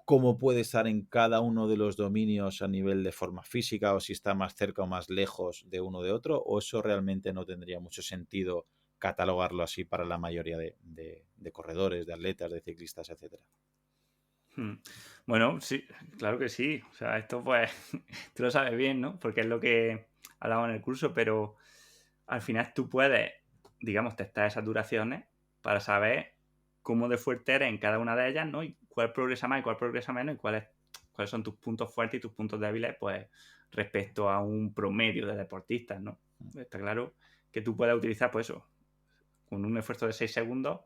cómo puede estar en cada uno de los dominios a nivel de forma física o si está más cerca o más lejos de uno de otro, o eso realmente no tendría mucho sentido catalogarlo así para la mayoría de corredores, de atletas, de ciclistas, etcétera. Bueno, sí, claro que sí. O sea, esto pues tú lo sabes bien, ¿no? Porque es lo que hablamos en el curso, pero al final tú puedes, digamos, testar esas duraciones para saber cómo de fuerte eres en cada una de ellas, ¿no? Y cuál progresa más y cuál progresa menos y cuáles son tus puntos fuertes y tus puntos débiles, pues, respecto a un promedio de deportistas, ¿no? Está claro que tú puedes utilizar, pues eso, con un esfuerzo de 6 segundos,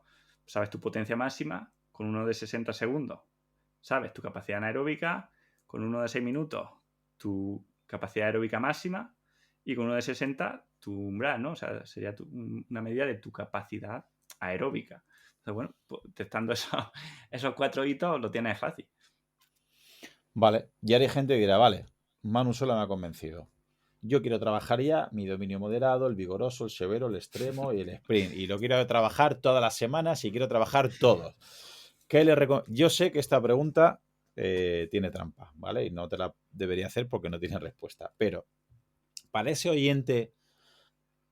sabes tu potencia máxima, con uno de 60 segundos, sabes tu capacidad anaeróbica, con uno de 6 minutos, tu capacidad aeróbica máxima, y con uno de 60, tu umbral, ¿no? O sea, sería una medida de tu capacidad aeróbica. Entonces, bueno, pues, testando esos 4 hitos lo tienes fácil. Vale, y ahora hay gente que dirá, vale, Manu solo me ha convencido. Yo quiero trabajar ya mi dominio moderado, el vigoroso, el severo, el extremo y el sprint. Y lo quiero trabajar todas las semanas y quiero trabajar todos. Yo sé que esta pregunta tiene trampa, ¿vale? Y no te la debería hacer porque no tiene respuesta. Pero para ese oyente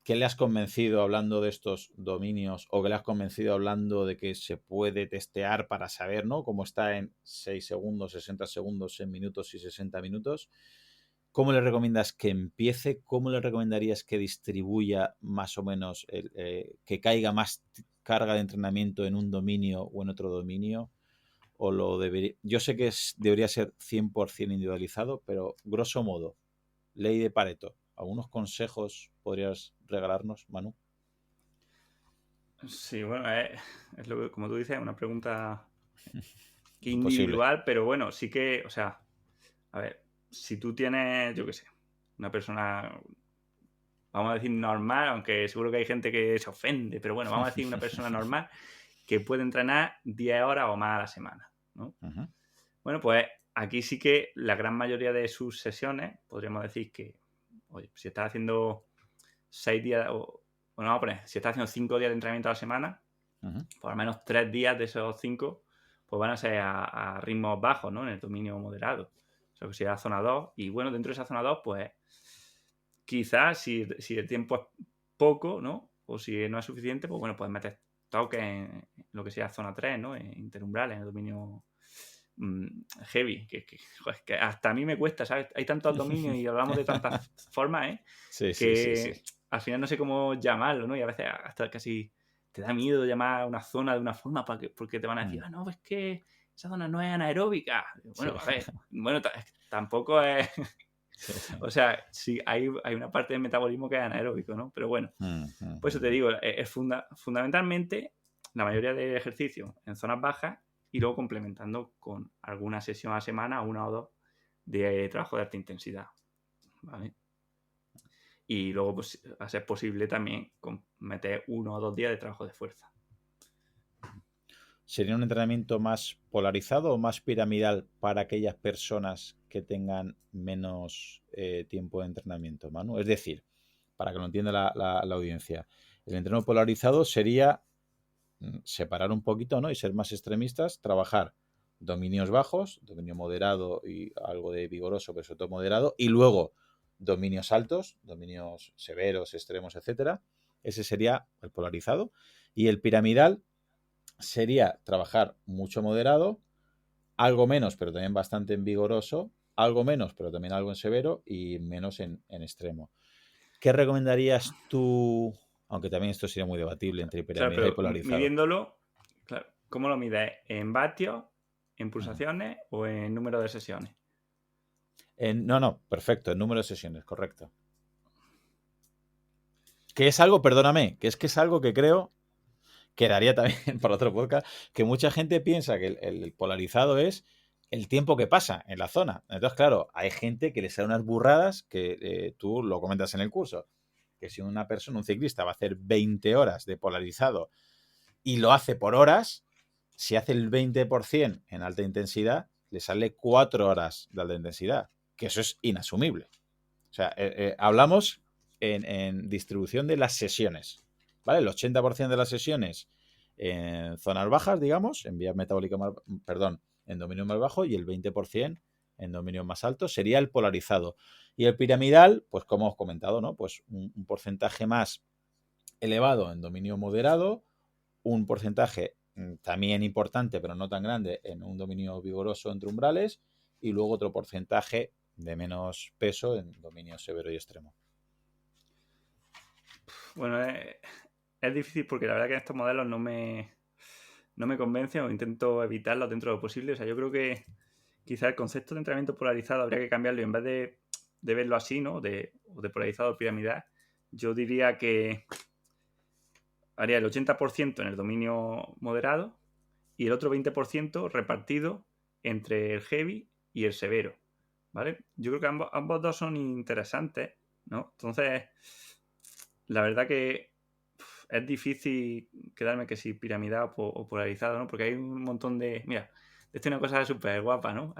que le has convencido hablando de estos dominios o que le has convencido hablando de que se puede testear para saber, ¿no? Cómo está en 6 segundos, 60 segundos, en minutos y 60 minutos. ¿Cómo le recomiendas que empiece? ¿Cómo le recomendarías que distribuya más o menos, que caiga más carga de entrenamiento en un dominio o en otro dominio? ¿O lo debería? Yo sé que debería ser 100% individualizado, pero grosso modo, ley de Pareto, ¿algunos consejos podrías regalarnos, Manu? Sí, bueno, es lo que, como tú dices, una pregunta Imposible. individual, pero bueno, sí que, o sea, a ver, si tú tienes, yo qué sé, una persona, vamos a decir normal, aunque seguro que hay gente que se ofende, pero bueno, vamos a decir una persona normal que puede entrenar 10 horas o más a la semana, ¿no? Uh-huh. Bueno, pues aquí sí que la gran mayoría de sus sesiones, podríamos decir que, oye, si estás haciendo 6 días, o bueno, vamos a poner, si estás haciendo 5 días de entrenamiento a la semana, Uh-huh. por lo menos 3 días de esos 5, pues van a ser a ritmos bajos, ¿no? En el dominio moderado. O sea, que sería zona 2. Y bueno, dentro de esa zona 2, pues quizás si el tiempo es poco, ¿no? O si no es suficiente, pues bueno, puedes meter toques en lo que sea zona 3, ¿no? En interumbrales, en el dominio heavy. Joder, que hasta a mí me cuesta, ¿sabes? Hay tantos dominios y hablamos de tantas formas, ¿eh? Sí. Que al final no sé cómo llamarlo, ¿no? Y a veces hasta casi te da miedo llamar a una zona de una forma porque te van a decir, no, es que esa zona no es anaeróbica. Bueno, Sí. a ver, bueno, tampoco es... Sí. O sea, sí, hay una parte del metabolismo que es anaeróbico, ¿no? Pero bueno, por eso te digo, es fundamentalmente la mayoría de ejercicios en zonas bajas y luego complementando con alguna sesión a la semana, una o dos, de trabajo de alta intensidad, ¿vale? Y luego, pues, a ser posible también meter 1 o 2 días de trabajo de fuerza. ¿Sería un entrenamiento más polarizado o más piramidal para aquellas personas que tengan menos tiempo de entrenamiento, Manu? Es decir, para que lo entienda la audiencia, el entreno polarizado sería separar un poquito, ¿no? Y ser más extremistas, trabajar dominios bajos, dominio moderado y algo de vigoroso, pero sobre todo moderado, y luego dominios altos, dominios severos, extremos, etcétera. Ese sería el polarizado. Y el piramidal sería trabajar mucho moderado, algo menos, pero también bastante en vigoroso, algo menos, pero también algo en severo y menos en extremo. ¿Qué recomendarías tú? Aunque también esto sería muy debatible entre Claro, piramidal y pero polarizado. midiéndolo, claro, ¿cómo lo mides? ¿En vatios, en pulsaciones o en número de sesiones? No, perfecto, el número de sesiones, correcto. Que es algo, perdóname, que es algo que creo que daría también para otro podcast, que mucha gente piensa que el polarizado es el tiempo que pasa en la zona. Entonces, claro, hay gente que le sale unas burradas que tú lo comentas en el curso, que si una persona, un ciclista, va a hacer 20 horas de polarizado y lo hace por horas, si hace el 20% en alta intensidad, le sale 4 horas de alta intensidad, que eso es inasumible. O sea, hablamos en distribución de las sesiones, ¿vale? El 80% de las sesiones en zonas bajas, digamos, en vías metabólicas, perdón, en dominio más bajo, y el 20% en dominio más alto sería el polarizado. Y el piramidal, pues como os comentado, ¿no? Pues un porcentaje más elevado en dominio moderado, un porcentaje también importante, pero no tan grande, en un dominio vigoroso entre umbrales, y luego otro porcentaje de menos peso en dominio severo y extremo. Bueno, es difícil porque la verdad que estos modelos no me convencen o intento evitarlos dentro de lo posible. O sea, yo creo que quizá el concepto de entrenamiento polarizado habría que cambiarlo y en vez de verlo así, ¿no? O de polarizado o piramidal, yo diría que haría el 80% en el dominio moderado y el otro 20% repartido entre el heavy y el severo, ¿vale? Yo creo que ambos dos son interesantes, ¿no? Entonces, la verdad que es difícil quedarme que si piramidal o polarizado, ¿no? Porque hay un montón de... Mira, esto es una cosa súper guapa, ¿no?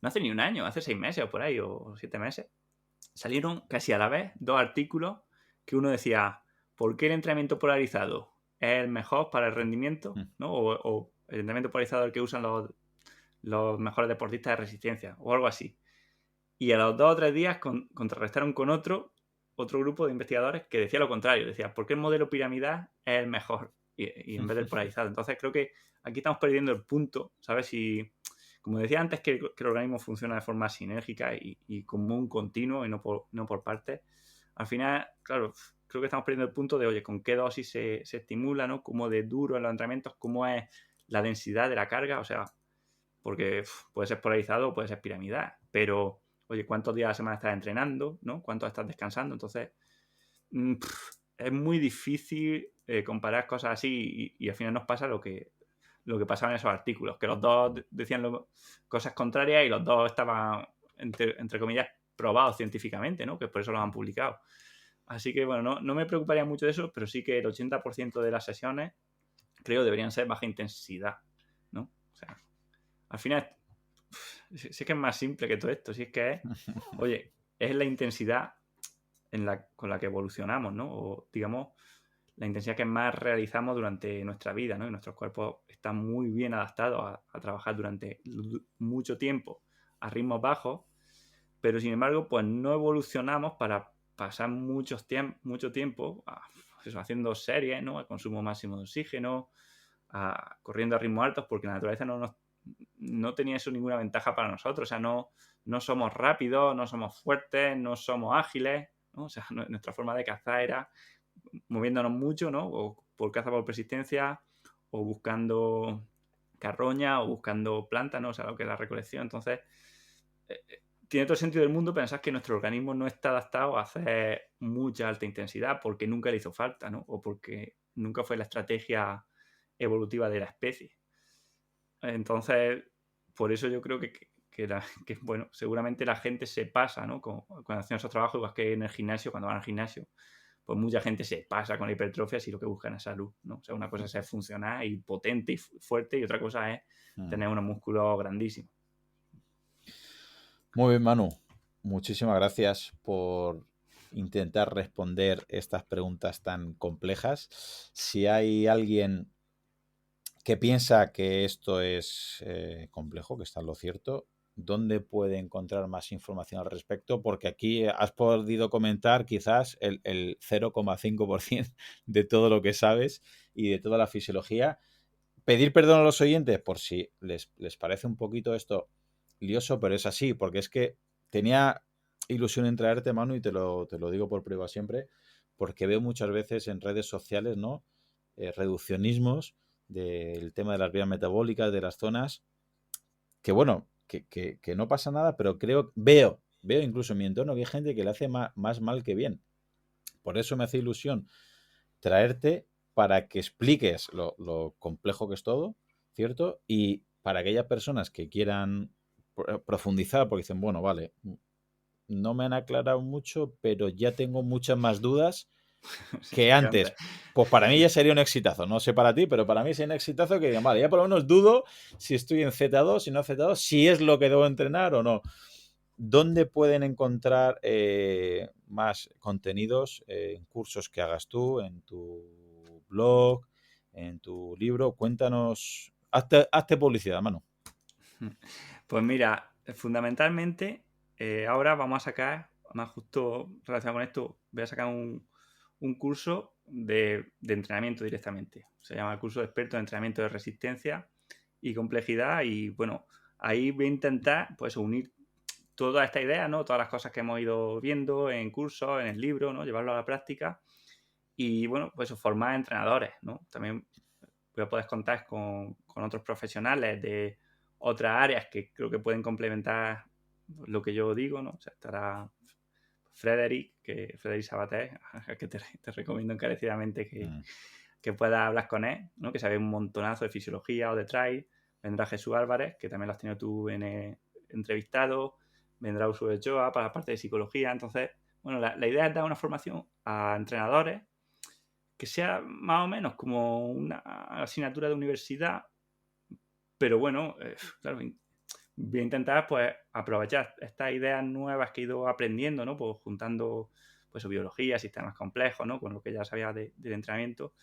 No hace ni un año, hace 6 meses o por ahí, o 7 meses, salieron casi a la vez 2 artículos que uno decía, ¿por qué el entrenamiento polarizado es el mejor para el rendimiento? ¿No? O el entrenamiento polarizado es el que usan los mejores deportistas de resistencia, o algo así. Y a los 2 o 3 días contrarrestaron con otro grupo de investigadores que decía lo contrario, decía, ¿por qué el modelo piramidal es el mejor? Y en vez del polarizado. Entonces creo que aquí estamos perdiendo el punto, ¿sabes? Si, como decía antes, que el organismo funciona de forma sinérgica y como un continuo y no por partes, al final, claro, creo que estamos perdiendo el punto de, oye, con qué dosis se estimula, ¿no? Cómo de duro en los entrenamientos, cómo es la densidad de la carga, o sea, porque puede ser polarizado o puede ser piramidal, pero, oye, ¿cuántos días a la semana estás entrenando? ¿No? ¿Cuántos estás descansando? Entonces, es muy difícil comparar cosas así y al final nos pasa lo que pasaba en esos artículos, que los dos decían cosas contrarias y los dos estaban, entre comillas, probados científicamente, ¿no? Que por eso los han publicado. Así que, bueno, no me preocuparía mucho de eso, pero sí que el 80% de las sesiones creo deberían ser baja intensidad, ¿no? O sea, al final, si es que es más simple que todo esto, si es que es, oye, es la intensidad con la que evolucionamos, ¿no? O, digamos, la intensidad que más realizamos durante nuestra vida, ¿no? Y nuestros cuerpos están muy bien adaptados a trabajar durante mucho tiempo a ritmos bajos, pero sin embargo, pues no evolucionamos para pasar mucho tiempo pues haciendo series, ¿no? A consumo máximo de oxígeno, corriendo a ritmos altos, porque la naturaleza no tenía eso ninguna ventaja para nosotros. O sea, no somos rápidos, no somos fuertes, no somos ágiles, ¿no? O sea, nuestra forma de cazar era moviéndonos mucho, ¿no? O por caza por persistencia, o buscando carroña, o buscando plantas, ¿no? O sea, lo que es la recolección. Entonces, tiene todo el sentido del mundo pensar que nuestro organismo no está adaptado a hacer mucha alta intensidad porque nunca le hizo falta, ¿no? O porque nunca fue la estrategia evolutiva de la especie. Entonces, por eso yo creo que bueno, seguramente la gente se pasa, ¿no? Cuando hacen esos trabajos, igual que en el gimnasio, cuando van al gimnasio, pues mucha gente se pasa con la hipertrofia si lo que buscan es salud, ¿no? O sea, una cosa es ser funcional y potente y fuerte y otra cosa es tener unos músculos grandísimos. Muy bien, Manu. Muchísimas gracias por intentar responder estas preguntas tan complejas. Si hay alguien que piensa que esto es complejo, que está en lo cierto, ¿dónde puede encontrar más información al respecto? Porque aquí has podido comentar quizás el 0,5% de todo lo que sabes y de toda la fisiología. Pedir perdón a los oyentes por si les parece un poquito esto lioso, pero es así, porque es que tenía ilusión en traerte, Manu, y te lo digo por prueba siempre, porque veo muchas veces en redes sociales, ¿no? Reduccionismos del tema de las vías metabólicas, de las zonas, que bueno, que no pasa nada, pero veo incluso en mi entorno que hay gente que le hace más mal que bien. por eso me hace ilusión traerte para que expliques lo complejo que es todo, ¿cierto? Y para aquellas personas que quieran profundizar, porque dicen, bueno, vale, no me han aclarado mucho, pero ya tengo muchas más dudas que Que antes. antes. Pues para mí ya sería un exitazo. No sé para ti, pero para mí sería un exitazo que digan, vale, ya por lo menos dudo si estoy en Z2, si no Z2, si es lo que debo entrenar o no. ¿Dónde pueden encontrar más contenidos en cursos que hagas tú, en tu blog, en tu libro? Cuéntanos, hazte publicidad, Manu. Pues mira, fundamentalmente, ahora vamos a sacar, más justo relacionado con esto, voy a sacar un curso de entrenamiento directamente. Se llama el curso de experto en entrenamiento de resistencia y complejidad. Y bueno, ahí voy a intentar pues unir toda esta idea, ¿no? Todas las cosas que hemos ido viendo en cursos, en el libro, ¿no? Llevarlo a la práctica. Y bueno, pues formar entrenadores, ¿no? También voy a poder contar con otros profesionales de otras áreas que creo que pueden complementar lo que yo digo, ¿no? O sea, estará Frederic Sabater, que te recomiendo encarecidamente que puedas hablar con él, ¿no? Que sabe un montonazo de fisiología o de trail. Vendrá Jesús Álvarez, que también lo has tenido tú entrevistado. Vendrá Uso de Ochoa para la parte de psicología. Entonces, bueno, la idea es dar una formación a entrenadores que sea más o menos como una asignatura de universidad, pero bueno, claro, voy a intentar pues aprovechar estas ideas nuevas que he ido aprendiendo, ¿no? Pues juntando pues biología, sistemas complejos, ¿no? Con lo que ya sabía del entrenamiento.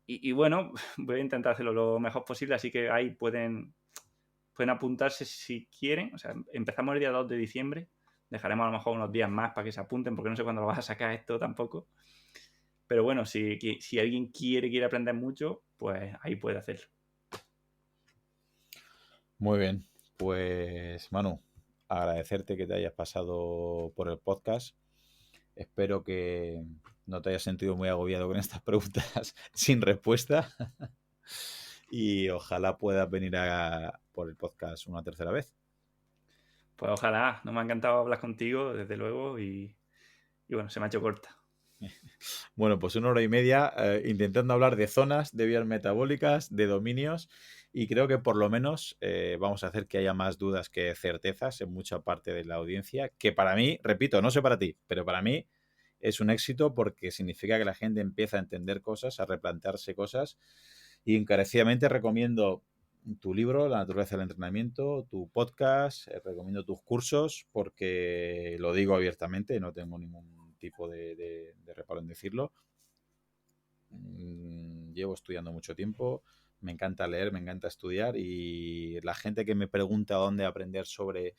Y bueno, voy a intentar hacerlo lo mejor posible, así que ahí pueden apuntarse si quieren. O sea, empezamos el día 2 de diciembre, dejaremos a lo mejor unos días más para que se apunten, porque no sé cuándo lo vas a sacar esto tampoco. Pero bueno, si alguien quiere aprender mucho, pues ahí puede hacerlo. Muy bien, pues Manu, agradecerte que te hayas pasado por el podcast. Espero que no te hayas sentido muy agobiado con estas preguntas sin respuesta y ojalá puedas venir por el podcast una tercera vez. Pues ojalá, no me ha encantado hablar contigo, desde luego, y bueno, se me ha hecho corta. Bueno, pues 1 hora y media intentando hablar de zonas, de vías metabólicas, de dominios y creo que por lo menos vamos a hacer que haya más dudas que certezas en mucha parte de la audiencia, que para mí, repito, no sé para ti, pero para mí es un éxito porque significa que la gente empieza a entender cosas, a replantearse cosas y encarecidamente recomiendo tu libro, La naturaleza del entrenamiento, tu podcast, recomiendo tus cursos porque lo digo abiertamente, no tengo ningún tipo de reparo en decirlo. Llevo estudiando mucho tiempo, me encanta leer, me encanta estudiar y la gente que me pregunta dónde aprender sobre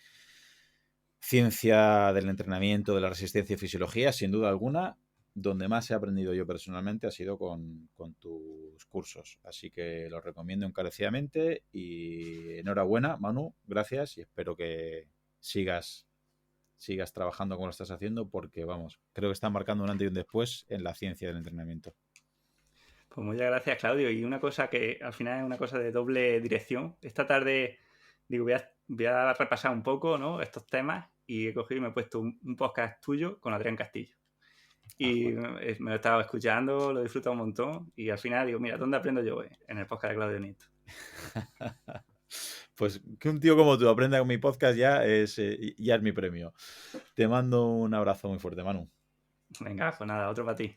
ciencia del entrenamiento, de la resistencia y fisiología, sin duda alguna, donde más he aprendido yo personalmente ha sido con tus cursos. Así que los recomiendo encarecidamente y enhorabuena, Manu, gracias y espero que sigas trabajando como lo estás haciendo porque, vamos, creo que está marcando un antes y un después en la ciencia del entrenamiento. Pues muchas gracias, Claudio. Y una cosa que al final es una cosa de doble dirección. Esta tarde, digo, voy a repasar un poco, ¿no? Estos temas y he cogido y me he puesto un podcast tuyo con Adrián Castillo. Y me lo he estado escuchando, lo he disfrutado un montón. Y al final digo, mira, ¿dónde aprendo yo? En el podcast de Claudio Nieto. Pues que un tío como tú aprenda con mi podcast ya es mi premio. Te mando un abrazo muy fuerte, Manu. Venga, pues nada, otro para ti.